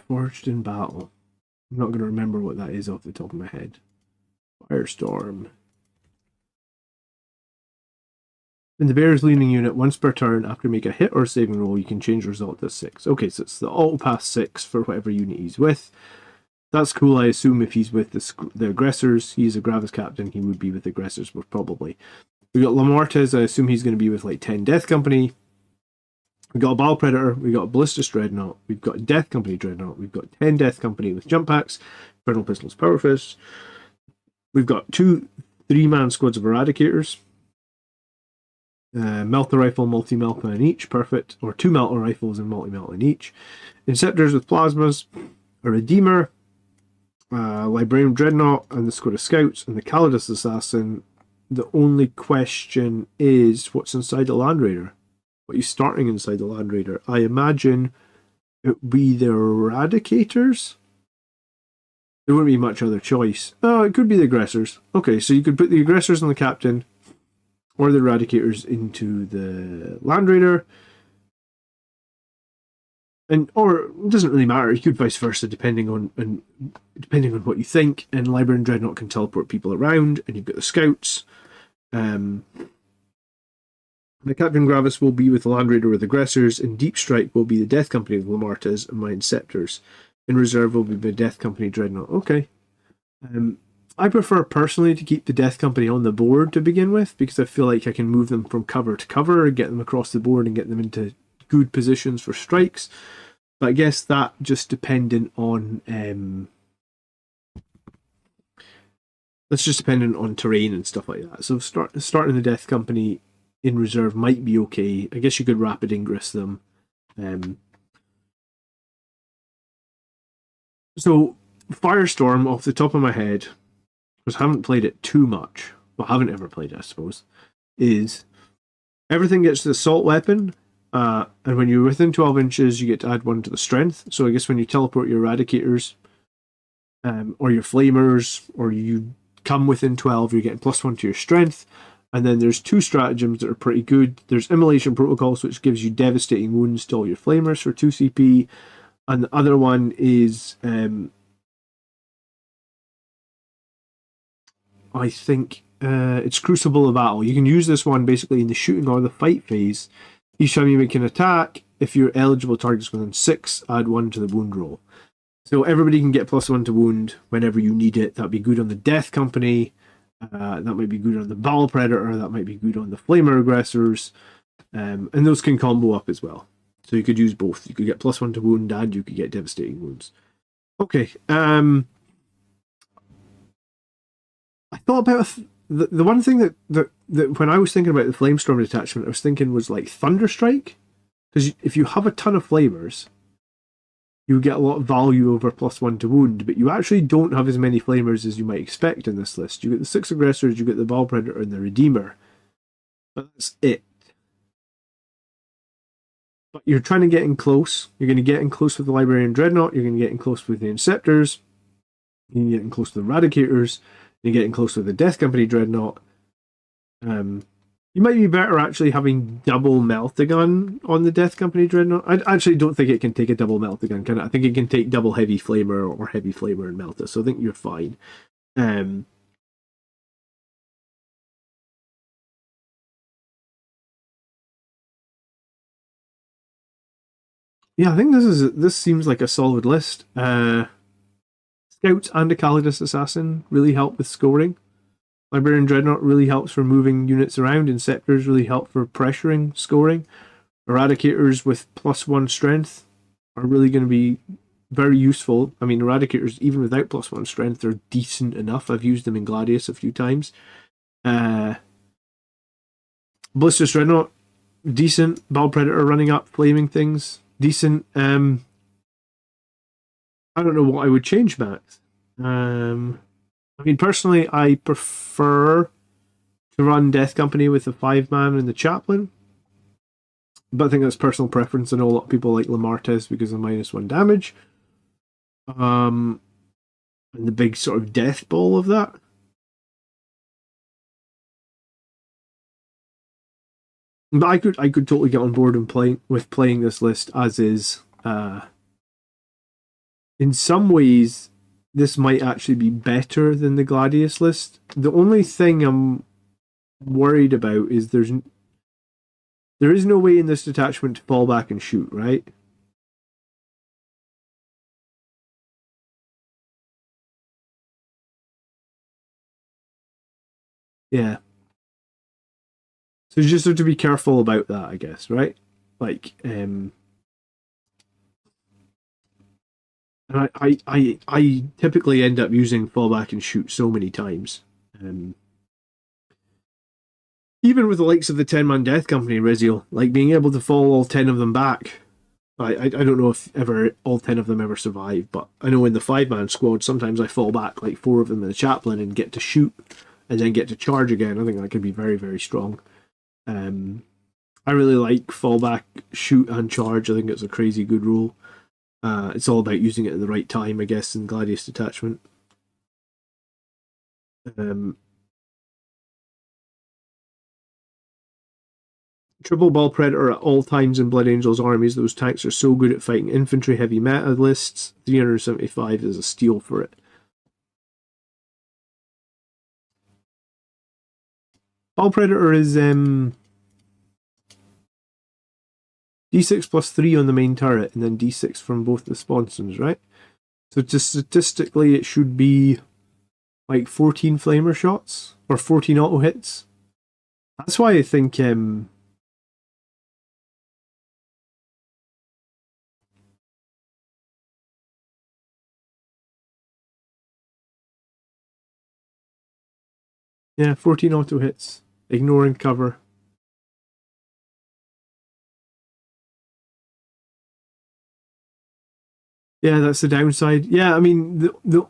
Forged in Battle. I'm not going to remember what that is off the top of my head. Firestorm. In the Bear's leaning unit, once per turn, after you make a hit or saving roll, you can change the result to 6. Okay, so it's the auto pass 6 for whatever unit he's with. That's cool. I assume if he's with the aggressors, he's a Gravis captain, he would be with the aggressors, most probably. We got Lamartes, I assume he's going to be with like 10 Death Company. We got a Battle Predator, we got a Ballistus Dreadnought, we've got a Death Company Dreadnought, we've got 10 Death Company with jump packs, Infernal Pistols, Power Fists. We've got 2 3-man squads of Eradicators. Melter Rifle, multi-Melta in each, perfect. Or 2 Melter Rifles and multi-Melta in each. Inceptors with Plasmas, a Redeemer, Librarian Dreadnought, and the squad of Scouts, and the Calidus Assassin. The only question is, what's inside the Land Raider? What are you starting inside the Land Raider? I imagine it would be the Eradicators? There wouldn't be much other choice. Oh, it could be the aggressors. Okay, so you could put the aggressors on the captain, or the Eradicators into the Land Raider. Or it doesn't really matter. You could vice versa, depending on what you think. And Librarian Dreadnought can teleport people around, and you've got the Scouts. The Captain Gravis will be with the Land Raider with aggressors, and Deep Strike will be the Death Company of Lamartes and my Inceptors. In reserve will be the Death Company Dreadnought. Okay. I prefer personally to keep the Death Company on the board to begin with, because I feel like I can move them from cover to cover, get them across the board and get them into good positions for strikes. But I guess that just dependent on that's just dependent on terrain and stuff like that. So starting the Death Company in reserve might be okay. I guess you could rapid ingress them. So Firestorm, off the top of my head, because I haven't played it too much, well, I haven't ever played it, I suppose, is everything gets the assault weapon, and when you're within 12 inches, you get to add 1 to the strength. So I guess when you teleport your Eradicators, or your Flamers, or you come within 12, you're getting +1 to your strength. And then there's 2 stratagems that are pretty good. There's Immolation Protocols, which gives you devastating wounds to all your Flamers for 2 CP. And the other one is, I think, it's Crucible of Battle. You can use this one basically in the shooting or the fight phase. Each time you make an attack, if you're eligible targets within 6, add 1 to the wound roll. So everybody can get +1 to wound whenever you need it. That'd be good on the Death Company. That might be good on the Battle Predator. That might be good on the Flamer Aggressors. And those can combo up as well. So you could use both. You could get +1 to wound and you could get devastating wounds. Okay. I thought about the one thing that when I was thinking about the Flamestorm detachment, I was thinking was like Thunderstrike. Because if you have a ton of Flamers, you get a lot of value over +1 to wound, but you actually don't have as many Flamers as you might expect in this list. You get the 6 aggressors, you get the Battle Predator and the Redeemer. But that's it. But you're trying to get in close. You're going to get in close with the Librarian Dreadnought, you're going to get in close with the Inceptors, you're going to get in close with the Eradicators, you're getting close with the Death Company Dreadnought. You might be better actually having double Meltagun on the Death Company Dreadnought. I actually don't think it can take a double Meltagun, can it? I think it can take double Heavy Flamer or Heavy Flamer and Melta, so I think you're fine. Yeah, I think this seems like a solid list. Scouts and a Calidus Assassin really help with scoring. Librarian Dreadnought really helps for moving units around. Inceptors really help for pressuring scoring. Eradicators with +1 strength are really going to be very useful. I mean, Eradicators, even without +1 strength, are decent enough. I've used them in Gladius a few times. Ballistus Dreadnought, decent. Battle Predator running up, flaming things, decent. I don't know what I would change, Max. I mean, personally, I prefer to run Death Company with the 5-man and the Chaplain. But I think that's personal preference. I know a lot of people like Lamartez because of -1 damage. And the big sort of death ball of that. But I could totally get on board and playing this list as is. In some ways, this might actually be better than the Gladius list. The only thing I'm worried about is there is no way in this detachment to fall back and shoot, right? Yeah. So you just have to be careful about that, I guess, right? Like, and I typically end up using fallback and shoot so many times. Even with the likes of the 10-man Death Company, Reziel, like being able to fall all 10 of them back. I don't know if ever all 10 of them ever survive, but I know in the 5-man squad, sometimes I fall back like 4 of them in the Chaplain and get to shoot and then get to charge again. I think that could be very, very strong. I really like fallback, shoot, and charge. I think it's a crazy good rule. It's all about using it at the right time, I guess, in Gladius Detachment. Triple Ball Predator at all times in Blood Angels armies. Those tanks are so good at fighting infantry heavy meta lists. 375 is a steal for it. Ball Predator is D6 plus 3 on the main turret, and then D6 from both the sponsons, right? So just statistically, it should be like 14 flamer shots, or 14 auto hits. That's why I think yeah, 14 auto hits, ignoring cover. Yeah, that's the downside. Yeah, I mean, the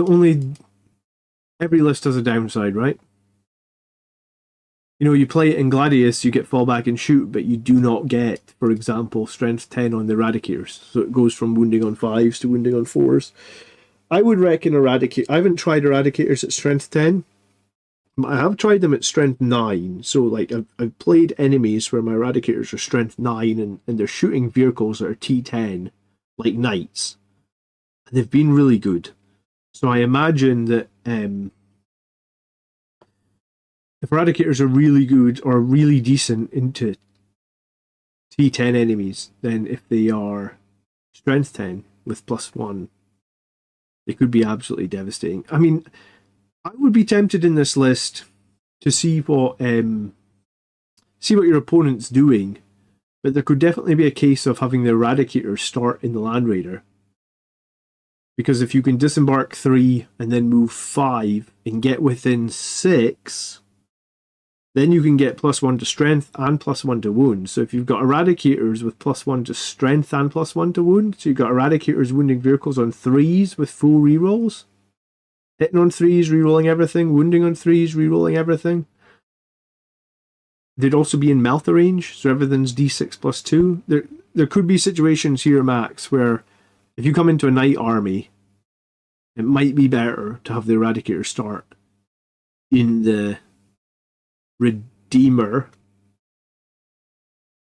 only... Every list has a downside, right? You know, you play it in Gladius, you get fallback and shoot, but you do not get, for example, strength 10 on the Eradicators. So it goes from wounding on 5s to wounding on 4s. I would reckon Eradicate... I haven't tried Eradicators at strength 10, but I have tried them at strength 9. So, like, I've played enemies where my Eradicators are strength 9 and they're shooting vehicles that are T10, like knights. And they've been really good. So I imagine that if Eradicators are really good or really decent into T10 enemies, then if they are strength 10 with +1, they could be absolutely devastating. I mean, I would be tempted in this list to see what your opponent's doing, but there could definitely be a case of having the Eradicators start in the Land Raider. Because if you can disembark 3 and then move 5 and get within 6, then you can get +1 to strength and +1 to wound. So if you've got Eradicators with +1 to strength and +1 to wound, so you've got Eradicators wounding vehicles on 3s with full rerolls, hitting on 3s, rerolling everything, wounding on 3s, rerolling everything. They'd also be in Meltha range, so everything's D6 plus 2. There could be situations here, Max, where if you come into a knight army, it might be better to have the Eradicator start in the Redeemer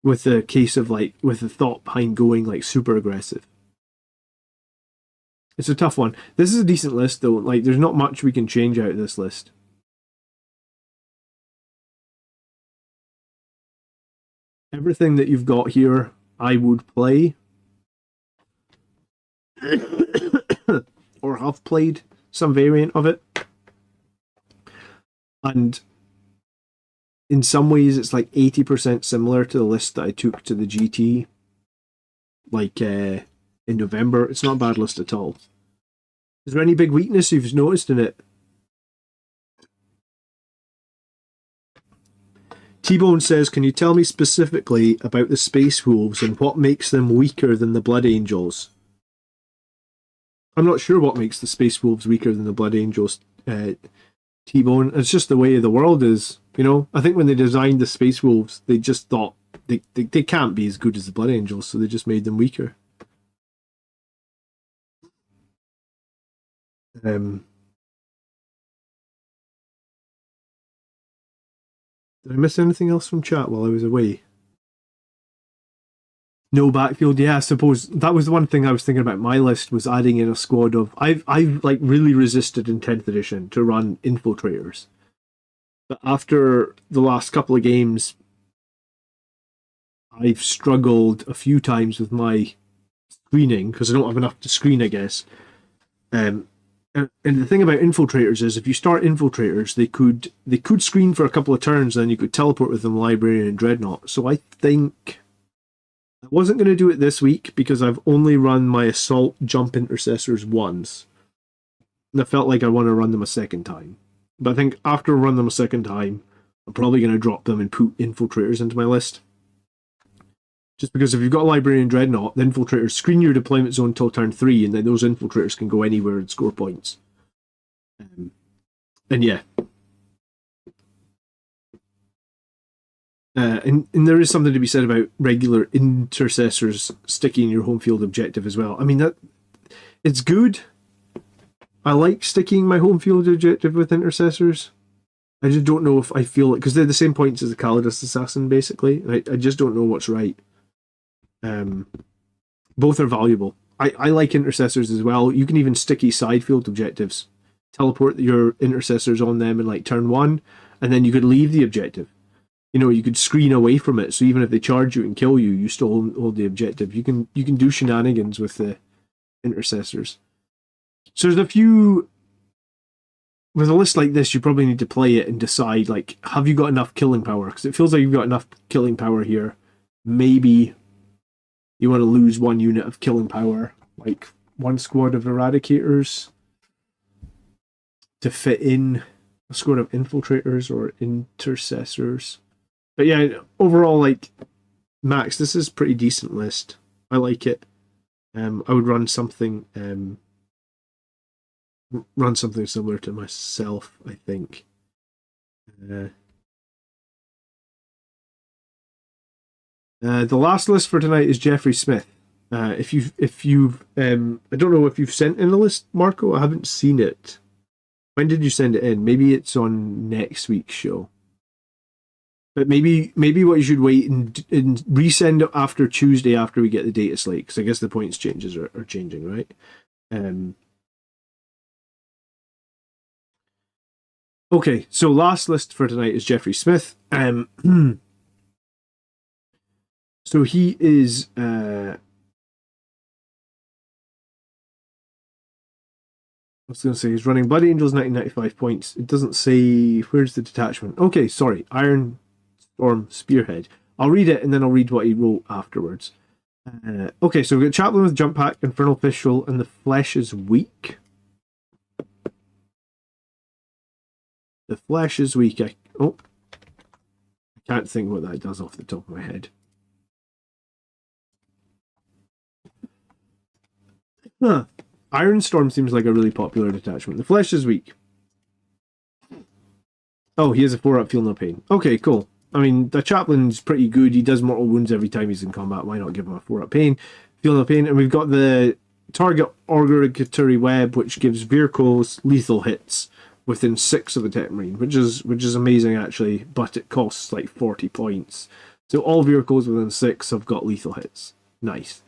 with a case of like, with the thought behind going like super aggressive. It's a tough one. This is a decent list though. Like, there's not much we can change out of this list. Everything that you've got here, I would play. Or have played some variant of it. And in some ways, it's like 80% similar to the list that I took to the GT, like in November. It's not a bad list at all. Is there any big weakness you've noticed in it? T-Bone says, can you tell me specifically about the Space Wolves and what makes them weaker than the Blood Angels? I'm not sure what makes the Space Wolves weaker than the Blood Angels, T-Bone. It's just the way the world is. You know, I think when they designed the Space Wolves, they just thought they can't be as good as the Blood Angels, so they just made them weaker. Did I miss anything else from chat while I was away? No backfield. Yeah, I suppose that was the one thing I was thinking about. My list was adding in a squad of. I've like really resisted in 10th edition to run infiltrators, but after the last couple of games, I've struggled a few times with my screening because I don't have enough to screen, I guess. And the thing about infiltrators is, if you start infiltrators, they could screen for a couple of turns, then you could teleport with them, Librarian and Dreadnought. So I think I wasn't going to do it this week because I've only run my Assault Jump Intercessors once, and I felt like I want to run them a second time. But I think after I run them a second time, I'm probably going to drop them and put infiltrators into my list. Just because if you've got Librarian and Dreadnought, the infiltrators screen your deployment zone until turn 3, and then those infiltrators can go anywhere and score points. And yeah. And there is something to be said about regular intercessors sticking your home field objective as well. I mean, that it's good. I like sticking my home field objective with intercessors. I just don't know if I feel it, because they're the same points as the Calidus Assassin, basically. I just don't know what's right. Both are valuable. I like intercessors as well. You can even sticky side field objectives. Teleport your intercessors on them in like turn 1, and then you could leave the objective. You know, you could screen away from it, so even if they charge you and kill you, you still hold the objective. You can do shenanigans with the intercessors. So there's a few. With a list like this, you probably need to play it and decide, like, have you got enough killing power? Because it feels like you've got enough killing power here. Maybe you want to lose one unit of killing power, like one squad of Eradicators, to fit in a squad of Infiltrators or Intercessors. But yeah, overall, like, Max, this is a pretty decent list. I like it. I would run something similar to myself, I think. The last list for tonight is Jeffrey Smith. If you've I don't know if you've sent in a list, Marco. I haven't seen it. When did you send it in? Maybe it's on next week's show. But maybe what you should wait and resend it after Tuesday, after we get the data slate, because I guess the points changes are changing, right? Okay, so last list for tonight is Jeffrey Smith. So he is I was going to say he's running Blood Angels 1995 points. It doesn't say where's the detachment. Okay, sorry, Iron Storm Spearhead. I'll read it and then I'll read what he wrote afterwards. Okay, so we've got Chaplain with Jump Pack, Infernal Fistful, and the Flesh is Weak. The Flesh is Weak. I can't think what that does off the top of my head. Huh. Iron Storm seems like a really popular detachment. The Flesh is Weak. Oh, he has a 4-up Feel No Pain. Okay, cool. I mean, the Chaplain's pretty good. He does mortal wounds every time he's in combat. Why not give him a 4-up pain? Feel No Pain. And we've got the Target Auguratory Web, which gives vehicles lethal hits within 6 of the Tech Marine, which is amazing, actually, but it costs like 40 points. So all vehicles within 6 have got lethal hits. Nice.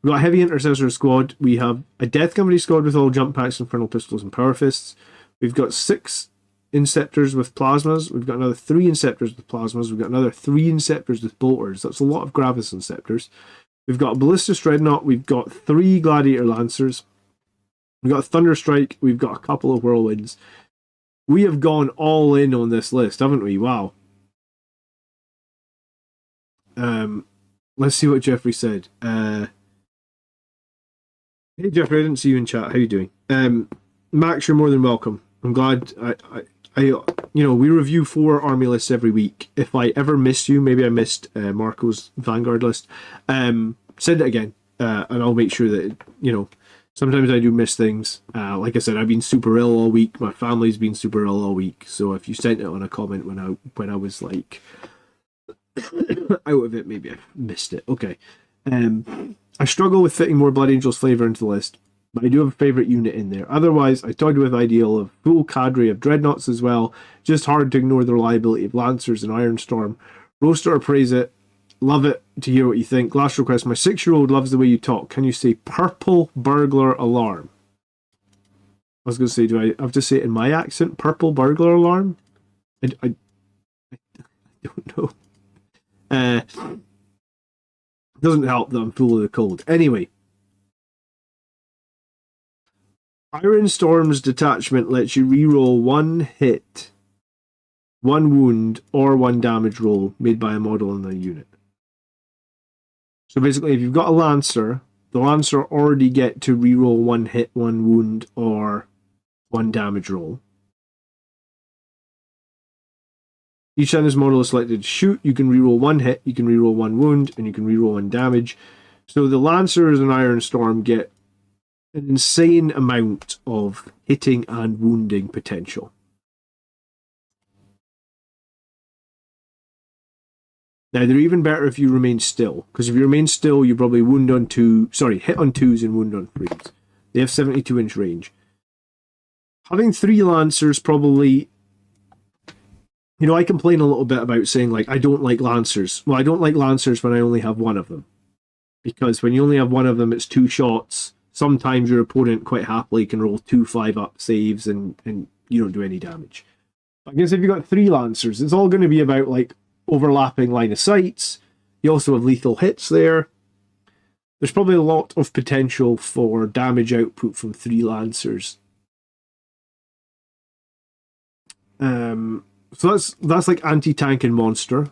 We've got a Heavy Intercessor squad. We have a Death Company squad with all Jump Packs, Infernal Pistols, and Power Fists. We've got 6 Inceptors with Plasmas. We've got another 3 Inceptors with Plasmas. We've got another 3 Inceptors with Bolters. That's a lot of Gravis Inceptors. We've got a Ballistus Dreadnought. We've got 3 Gladiator Lancers. We've got a Thunderstrike. We've got a couple of Whirlwinds. We have gone all in on this list, haven't we? Wow. Let's see what Jeffrey said. Hey Jeffrey, I didn't see you in chat. How you doing? Max, you're more than welcome. I'm glad. We review 4 army lists every week. If I ever miss you, maybe I missed Marco's Vanguard list. Send it again, and I'll make sure that Sometimes I do miss things. Like I said, I've been super ill all week. My family's been super ill all week. So if you sent it on a comment when I was like out of it, maybe I missed it. Okay. I struggle with fitting more Blood Angels flavor into the list, but I do have a favorite unit in there. Otherwise, I toyed with the ideal of full cadre of dreadnoughts as well. Just hard to ignore the reliability of Lancers and Ironstorm. Roaster or praise it. Love it to hear what you think. Last request, my 6-year-old loves the way you talk. Can you say purple burglar alarm? I was going to say, do I have to say it in my accent? Purple burglar alarm? I don't know. Doesn't help that I'm full of the cold. Anyway. Ironstorm's detachment lets you reroll 1 hit, 1 wound, or 1 damage roll made by a model in the unit. So basically, if you've got a Lancer, the Lancer already get to reroll 1 hit, 1 wound, or 1 damage roll. Each time this model is selected to shoot, you can reroll 1 hit, you can reroll 1 wound, and you can reroll 1 damage. So the Lancers and Ironstorm get an insane amount of hitting and wounding potential. Now, they're even better if you remain still, because if you remain still, you probably hit on 2s and wound on 3s. They have 72-inch range. Having 3 Lancers probably... You know, I complain a little bit about saying, like, I don't like Lancers. Well, I don't like Lancers when I only have 1 of them. Because when you only have 1 of them, it's 2 shots. Sometimes your opponent quite happily can roll 2 5-up saves and you don't do any damage. I guess if you've got 3 Lancers, it's all going to be about, like, overlapping line of sights. You also have lethal hits there. There's probably a lot of potential for damage output from 3 Lancers. So that's like anti-tank and monster.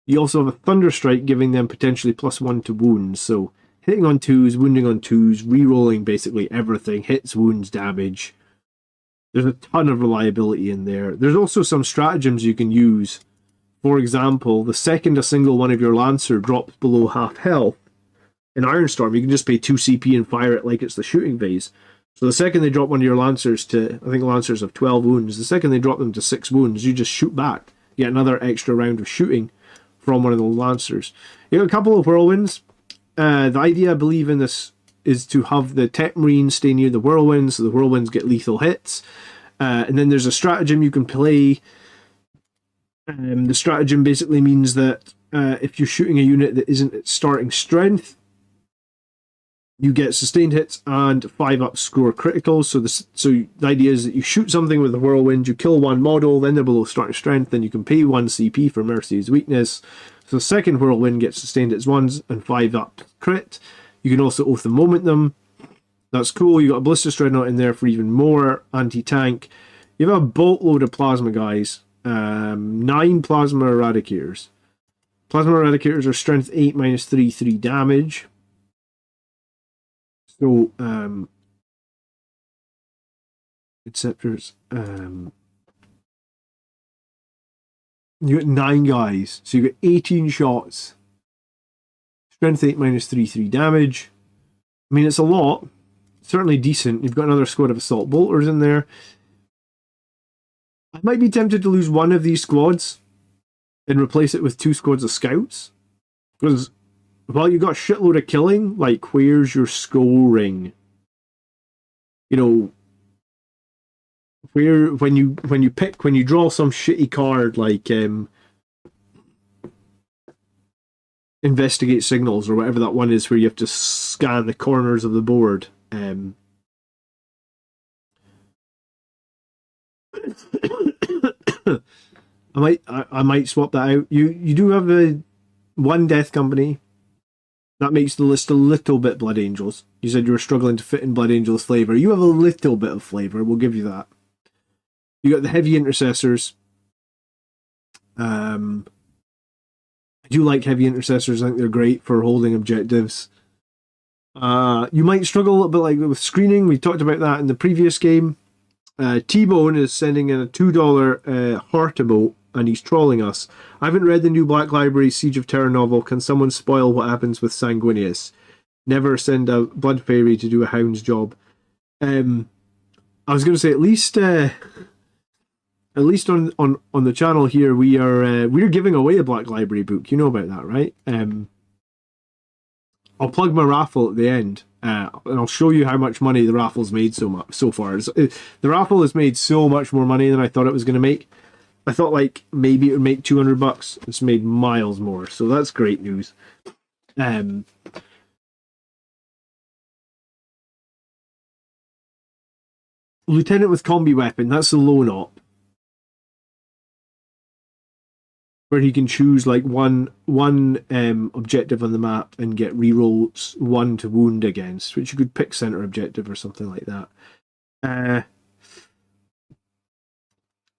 You also have a Thunderstrike giving them potentially +1 to wounds. So hitting on 2s, wounding on 2s, re-rolling basically everything. Hits, wounds, damage. There's a ton of reliability in there. There's also some stratagems you can use. For example, the second a single one of your Lancer drops below half health, in Ironstorm, you can just pay 2 CP and fire it like it's the shooting phase. So the second they drop one of your Lancers to, I think Lancers have 12 wounds, the second they drop them to 6 wounds, you just shoot back. You get another extra round of shooting from one of the Lancers. You got a couple of Whirlwinds. The idea, I believe, in this is to have the Tech Marines stay near the Whirlwinds, so the Whirlwinds get lethal hits. And then there's a stratagem you can play. The stratagem basically means that if you're shooting a unit that isn't at starting strength, you get sustained hits and 5-up score criticals. So the idea is that you shoot something with a Whirlwind, you kill 1 model, then they're below starting strength, then you can pay 1 CP for Mercy's weakness. So the second Whirlwind gets sustained hits 1s and 5-up crit. You can also Oath and Moment them. That's cool. You got a Ballistic Dreadnought in there for even more anti-tank. You have a boatload of plasma guys. 9 Plasma Eradicators. Plasma Eradicators are strength 8 -3, 3 damage. So, Inceptors, you got 9 guys, so you got 18 shots. Strength 8 -3, 3 damage. I mean, it's a lot. Certainly decent. You've got another squad of Assault Bolters in there. I might be tempted to lose one of these squads and replace it with 2 squads of Scouts. Because, well, you got a shitload of killing, like, where's your scoring? You know, when you draw some shitty card like Investigate Signals or whatever that one is where you have to scan the corners of the board. I might swap that out. You do have a 1 Death Company. That makes the list a little bit Blood Angels. You said you were struggling to fit in Blood Angels flavor. You have a little bit of flavor. We'll give you that. You got the Heavy Intercessors. I do like Heavy Intercessors. I think they're great for holding objectives. You might struggle a little bit like with screening. We talked about that in the previous game. T-Bone is sending in a $2 heart emote, and he's trolling us. I haven't read the new Black Library Siege of Terror novel. Can someone spoil what happens with Sanguinius? Never send a Blood Fairy to do a hound's job. I was going to say at least on the channel here we're giving away a Black Library book. You know about that, right? I'll plug my raffle at the end, and I'll show you how much money the raffle's made so far. The raffle has made so much more money than I thought it was going to make. I thought like maybe it would make $200. It's made miles more, so that's great news. Lieutenant with combi weapon, that's the lone op, where he can choose like one objective on the map and get rerolls one to wound against, which you could pick center objective or something like that.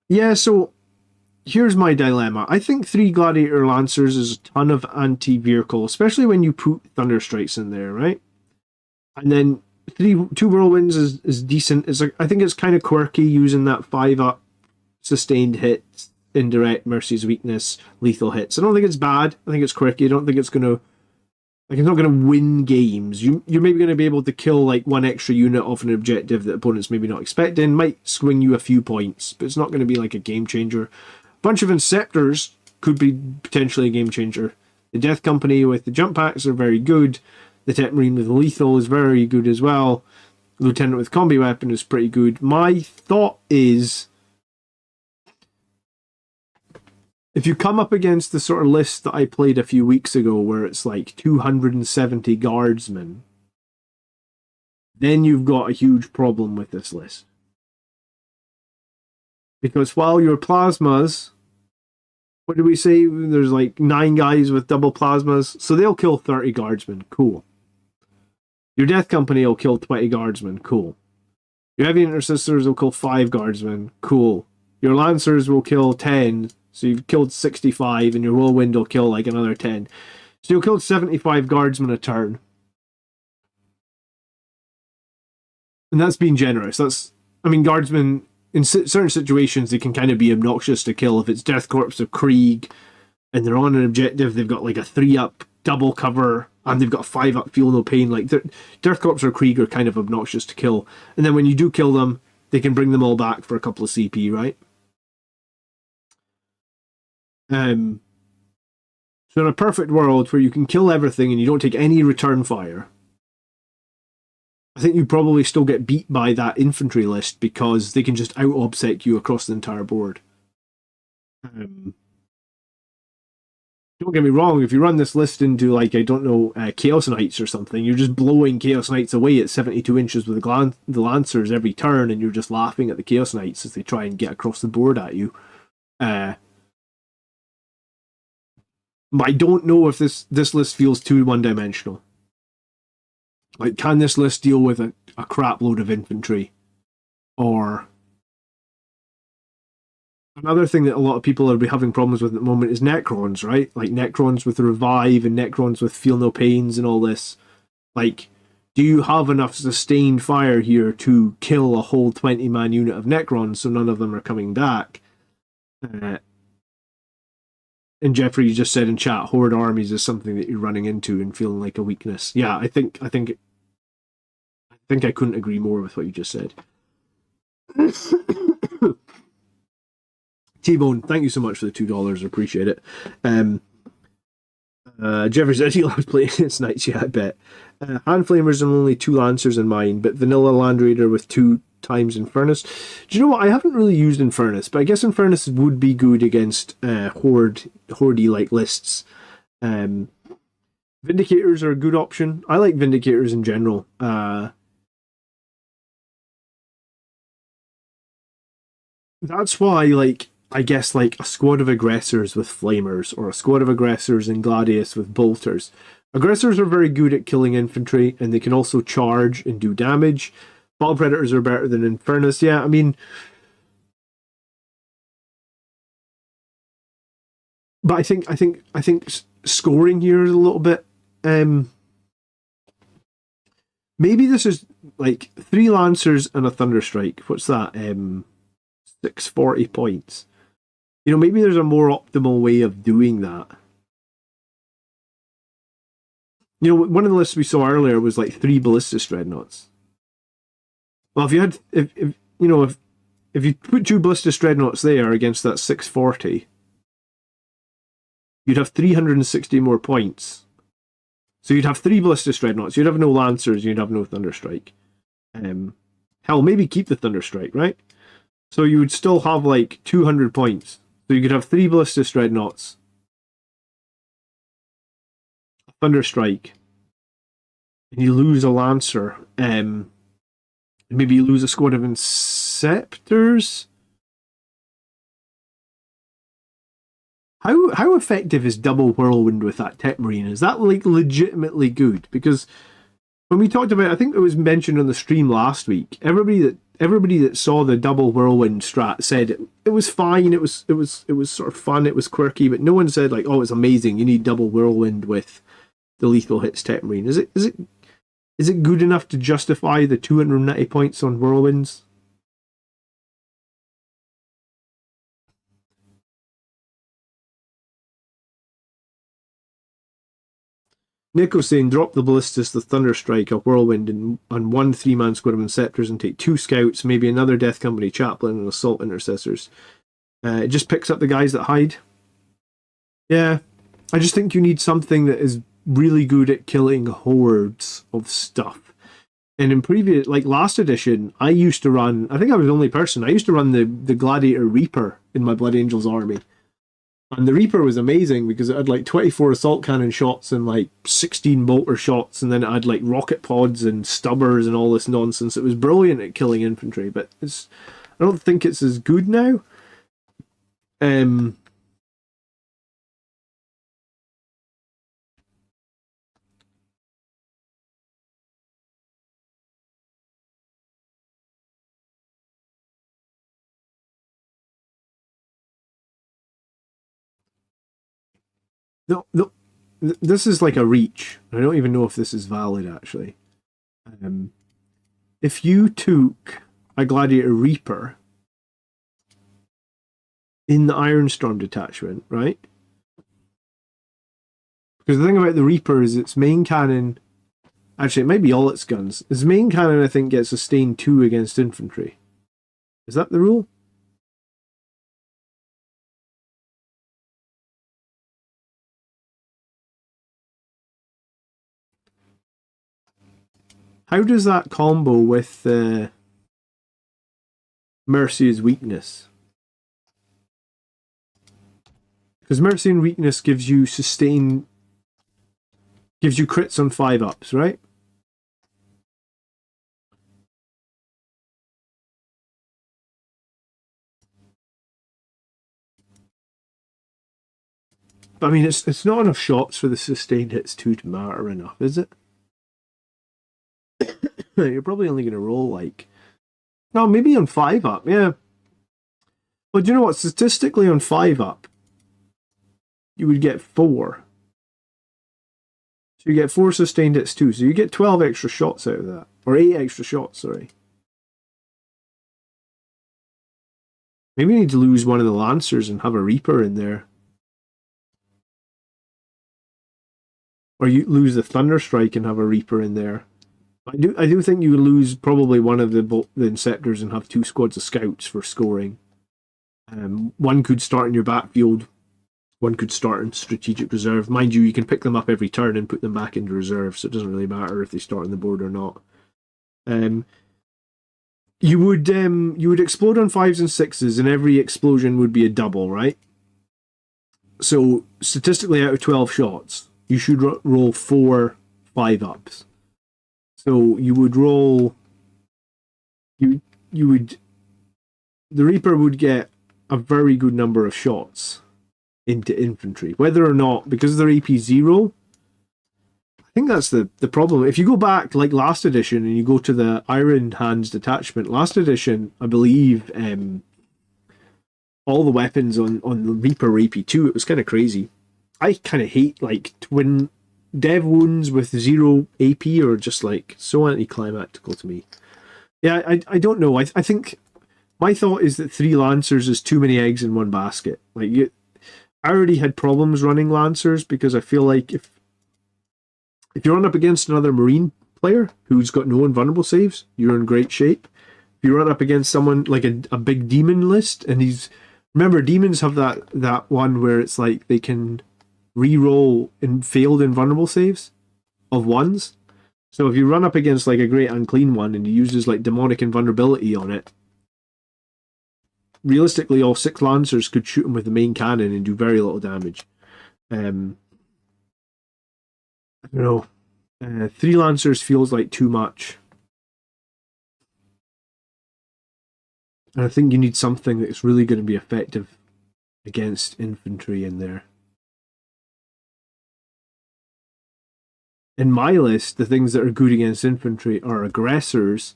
Yeah, so here's my dilemma. I think 3 Gladiator Lancers is a ton of anti-vehicle, especially when you put Thunder Strikes in there, right? And then 2 Whirlwinds is decent. I think it's kind of quirky using that 5-up sustained hits, indirect, Mercy's weakness, lethal hits. I don't think it's bad. I think it's quirky. I don't think it's gonna it's not gonna win games. You're maybe gonna be able to kill like one extra unit off an objective that opponents maybe not expecting. Might swing you a few points, but it's not gonna be like a game changer. Bunch of Inceptors could be potentially a game changer. The Death Company with the jump packs are very good. The Tech Marine with lethal is very good as well. Lieutenant with combi weapon is pretty good. My thought is, if you come up against the sort of list that I played a few weeks ago where it's like 270 guardsmen, then you've got a huge problem with this list. Because while your plasmas, what did we say? There's like 9 guys with double plasmas, so they'll kill 30 guardsmen. Cool. Your Death Company will kill 20 guardsmen. Cool. Your Heavy Intercessors will kill 5 guardsmen. Cool. Your Lancers will kill 10, so you've killed 65, and your Whirlwind will kill like another 10. So you'll kill 75 guardsmen a turn. And that's being generous. Guardsmen, in certain situations, they can kind of be obnoxious to kill. If it's Death Corps of Krieg, and they're on an objective, they've got like a 3-up double cover, and they've got a 5-up Feel No Pain. Like, Death Corps or Krieg are kind of obnoxious to kill. And then when you do kill them, they can bring them all back for a couple of CP, right? So in a perfect world where you can kill everything and you don't take any return fire, I think you probably still get beat by that infantry list because they can just out-obsec you across the entire board. Don't get me wrong, if you run this list into, like, I don't know, Chaos Knights or something, you're just blowing Chaos Knights away at 72 inches with the Lancers every turn, and you're just laughing at the Chaos Knights as they try and get across the board at you. But I don't know if this list feels too one-dimensional. Like, can this list deal with a crap load of infantry? Or another thing that a lot of people are having problems with at the moment is Necrons, right? Like Necrons with Revive and Necrons with Feel No Pains and all this. Like, do you have enough sustained fire here to kill a whole 20-man unit of Necrons so none of them are coming back? And Jeffrey just said in chat, Horde armies is something that you're running into and feeling like a weakness. Yeah, I think I couldn't agree more with what you just said. T-Bone, thank you so much for the $2. Appreciate it. Jeffrey said he loves playing against Knights. Yeah, I bet. Hand Flamers and only 2 Lancers in mine, but Vanilla Land Raider with 2 times Infernus. Do you know what? I haven't really used Infernus, but I guess Infernus would be good against Horde-y like lists. Vindicators are a good option. I like Vindicators in general. That's why, like, I guess like a squad of aggressors with flamers, or a squad of aggressors in Gladius with bolters. Aggressors are very good at killing infantry, and they can also charge and do damage. Battle Predators are better than Infernus. Yeah, I mean, but I think scoring here is a little bit. Maybe this is like 3 Lancers and a Thunderstrike. What's that? 640 points. You know, maybe there's a more optimal way of doing that. You know, one of the lists we saw earlier was like 3 Ballistus Dreadnoughts. Well, if you had, if you know, if you put 2 Ballistus Dreadnoughts there against that 640, you'd have 360 more points. So you'd have 3 Ballistus Dreadnoughts, you'd have no Lancers, you'd have no Thunderstrike. Hell, maybe keep the Thunderstrike, right? So you would still have like 200 points. So you could have 3 Ballistus Dreadnoughts, a Thunderstrike, and you lose a Lancer. Maybe you lose a squad of Inceptors. How effective is Double Whirlwind with that Tech Marine? Is that like legitimately good? Because when we talked about, I think it was mentioned on the stream last week. Everybody that saw the Double Whirlwind strat said it was fine. It was sort of fun. It was quirky, but no one said like, oh, it's amazing. You need Double Whirlwind with the Lethal Hits Tech Marine. Is it good enough to justify the 290 points on Whirlwinds? Nico's saying, drop the Ballistus, the Thunderstrike, a Whirlwind, and 1 3-man squad of Inceptors and take 2 Scouts, maybe another Death Company Chaplain and Assault Intercessors. It just picks up the guys that hide. Yeah, I just think you need something that is really good at killing hordes of stuff. And in previous, like last edition, I used to run, I think I was the only person, I used to run the Gladiator Reaper in my Blood Angels army. And the Reaper was amazing because it had like 24 assault cannon shots and like 16 bolter shots, and then it had like rocket pods and stubbers and all this nonsense. It was brilliant at killing infantry, but I don't think it's as good now. This is like a reach. I don't even know if this is valid actually. If you took a Gladiator Reaper in the Ironstorm detachment, right? Because the thing about the Reaper is its main cannon, actually it might be all its guns. Its main cannon I think gets sustained 2 against infantry. Is that the rule? How does that combo with Mercy's weakness? Because Mercy and weakness gives you sustain, gives you crits on 5-ups, right? But I mean, it's not enough shots for the sustained hits 2 to matter enough, is it? You're probably only going to roll like, no, maybe on 5-up, yeah. Well, do you know what? Statistically on 5-up, you would get 4. So you get 4 sustained hits too. So you get 12 extra shots out of that. Or 8 extra shots, sorry. Maybe you need to lose one of the Lancers and have a Reaper in there. Or you lose the Thunderstrike and have a Reaper in there. I do think you lose probably one of the Inceptors and have 2 squads of Scouts for scoring. One could start in your backfield. One could start in strategic reserve. Mind you, you can pick them up every turn and put them back into reserve, so it doesn't really matter if they start on the board or not. You would explode on 5s and 6s, and every explosion would be a double, right? So statistically, out of 12 shots, you should roll 4 5-ups. So you would roll. The Reaper would get a very good number of shots into infantry, whether or not, because they're AP 0. I think that's the problem. If you go back like last edition and you go to the Iron Hands detachment, last edition, I believe all the weapons on the Reaper were AP 2. It was kind of crazy. I kind of hate like twin dev wounds with 0 AP are just like so anticlimactical to me. Yeah, I don't know. I think my thought is that 3 Lancers is too many eggs in one basket. Like I already had problems running Lancers because I feel like if you run up against another Marine player who's got no invulnerable saves, you're in great shape. you run up against someone like a big demon list, and remember, demons have that one where it's like they can re-roll in failed invulnerable saves of ones. So if you run up against like a great unclean one and he uses like demonic invulnerability on it, realistically all 6 lancers could shoot him with the main cannon and do very little damage. I don't know. 3 lancers feels like too much. And I think you need something that's really going to be effective against infantry in there. In my list, the things that are good against infantry are aggressors.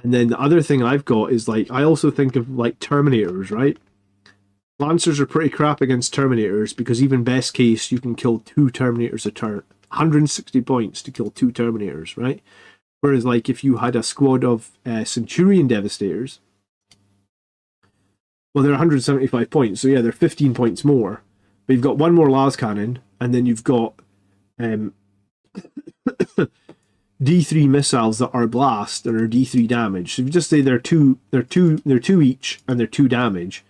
And then the other thing I've got is like, I also think of like Terminators, right? Lancers are pretty crap against Terminators because even best case, you can kill 2 Terminators a turn. 160 points to kill 2 Terminators, right? Whereas like if you had a squad of Centurion Devastators, well, they're 175 points, so yeah, they're 15 points more. But you've got 1 more las cannon, and then you've got D3 missiles that are blast and are D3 damage. So if you just say they're two each, and they're 2 damage,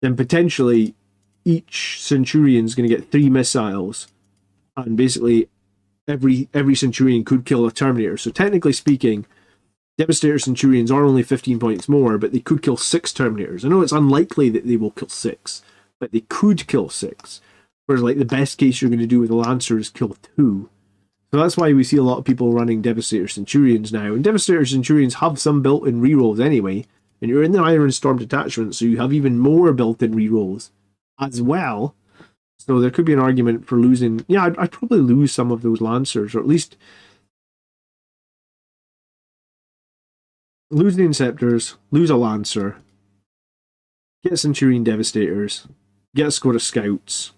then potentially each Centurion's going to get 3 missiles, and basically every Centurion could kill a Terminator. So technically speaking, Devastator Centurions are only 15 points more, but they could kill 6 Terminators. I know it's unlikely that they will kill 6, but they could kill 6. Whereas like the best case you're going to do with a Lancer is kill 2. So that's why we see a lot of people running Devastator Centurions now. And Devastator Centurions have some built-in rerolls anyway, and you're in the Iron Storm detachment, so you have even more built-in rerolls as well. So there could be an argument for losing... Yeah, I'd probably lose some of those Lancers, or at least... lose the Inceptors, lose a Lancer, get Centurion Devastators, get a squad of Scouts.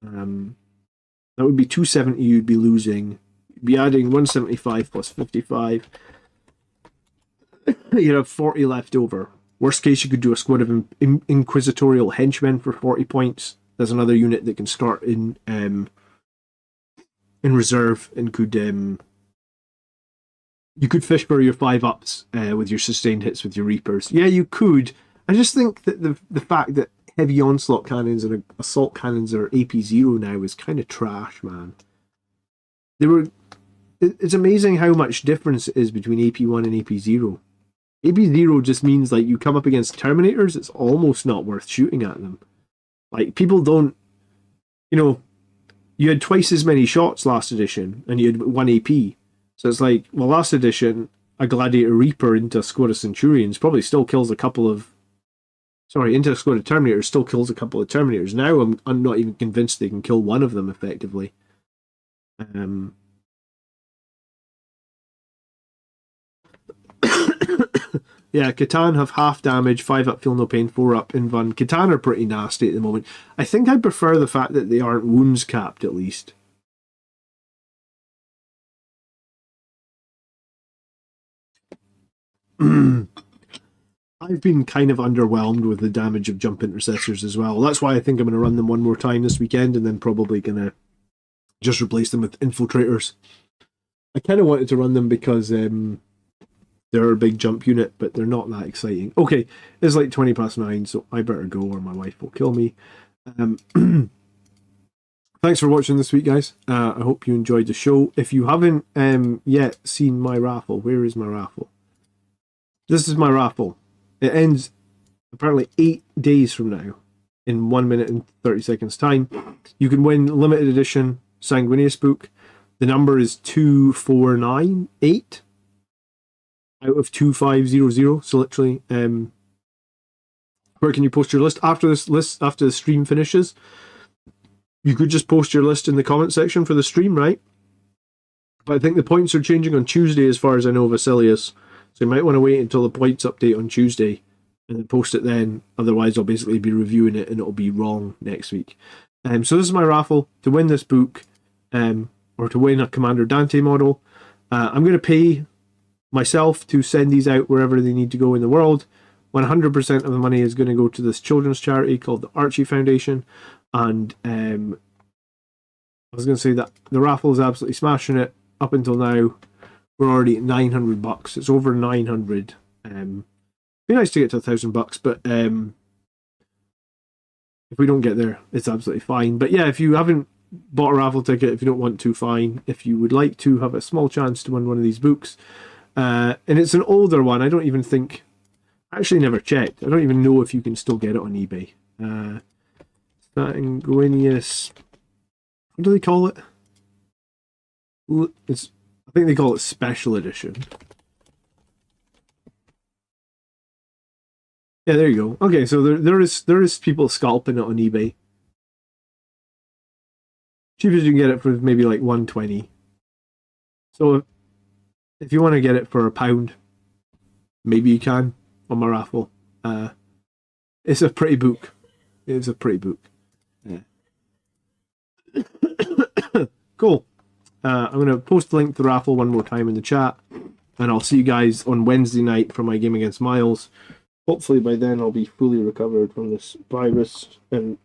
That would be 270 you'd be losing. You'd be adding 175 plus 55. You'd have 40 left over. Worst case, you could do a squad of Inquisitorial Henchmen for 40 points. There's another unit that can start in reserve and could you could fish for your 5-ups with your sustained hits with your Reapers. Yeah, you could. I just think that the fact that heavy onslaught cannons and assault cannons are AP0 now is kind of trash, man. It's amazing how much difference it is between AP1 and AP0. AP0 just means like you come up against Terminators, it's almost not worth shooting at them. Like people don't, you had twice as many shots last edition, and you had 1 AP. So it's like, well, last edition, a Gladiator Reaper into a squad of Centurions probably still kills a couple of... Sorry, into a squad of Terminators still kills a couple of Terminators. Now I'm not even convinced they can kill one of them effectively. Yeah, Catan have half damage, 5-up, feel no pain, 4-up, invuln. Catan are pretty nasty at the moment. I think I prefer the fact that they aren't wounds capped, at least. I've been kind of underwhelmed with the damage of Jump Intercessors as well. That's why I think I'm going to run them one more time this weekend, and then probably going to just replace them with Infiltrators. I kind of wanted to run them because... they're a big jump unit, but they're not that exciting. Okay, it's like 20 past 9, so I better go or my wife will kill me. Thanks for watching this week, guys. I hope you enjoyed the show. If you haven't yet seen my raffle, where is my raffle? This is my raffle. It ends apparently 8 days from now, in 1 minute and 30 seconds time. You can win limited edition Sanguinius book. The number is 2498. Out of 2500, so literally, where can you post your list after the stream finishes? You could just post your list in the comment section for the stream, right? But I think the points are changing on Tuesday, as far as I know, Vasilius. So you might want to wait until the points update on Tuesday and then post it then. Otherwise, I'll basically be reviewing it and it'll be wrong next week. So this is my raffle to win this book, or to win a Commander Dante model. I'm going to pay myself to send these out wherever they need to go in the world. 100% of the money is going to go to this children's charity called the Archie Foundation, and I was going to say that the raffle is absolutely smashing it. up until now, we're already at $900. It's over 900. Be nice to get to $1,000, but if we don't get there, it's absolutely fine. But yeah, if you haven't bought a raffle ticket, if you don't want to, fine. If you would like to have a small chance to win one of these books, and it's an older one, I don't even think, I actually never checked. I don't even know if you can still get it on eBay. Sanguinius, what do they call it? I think they call it Special Edition. Yeah, there you go. Okay, so there is people scalping it on eBay. Cheapest you can get it for maybe like $120. So if you want to get it for £1, maybe you can on my raffle. It's a pretty book. It's a pretty book. Yeah. Cool. I'm going to post the link to the raffle one more time in the chat, and I'll see you guys on Wednesday night for my game against Miles. Hopefully by then I'll be fully recovered from this virus, and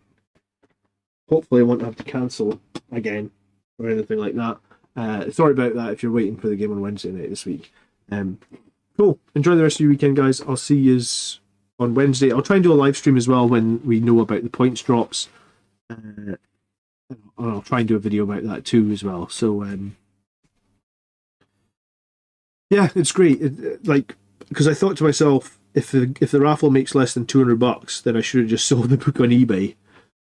hopefully I won't have to cancel again or anything like that. Sorry about that if you're waiting for the game on Wednesday night this week. Cool. Enjoy the rest of your weekend, guys. I'll see you on Wednesday. I'll try and do a live stream as well when we know about the points drops. I'll try and do a video about that too as well. So yeah, it's great. Because I thought to myself, if the raffle makes less than $200, then I should have just sold the book on eBay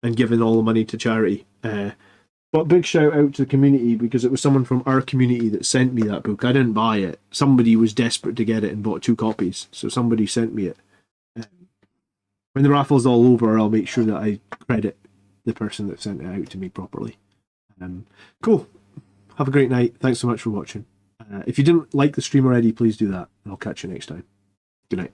and given all the money to charity. But big shout out to the community, because it was someone from our community that sent me that book. I didn't buy it. Somebody was desperate to get it and bought 2 copies, so somebody sent me it. When the raffle's all over, I'll make sure that I credit the person that sent it out to me properly. Cool. Have a great night. Thanks so much for watching. If you didn't like the stream already, please do that, and I'll catch you next time. Good night.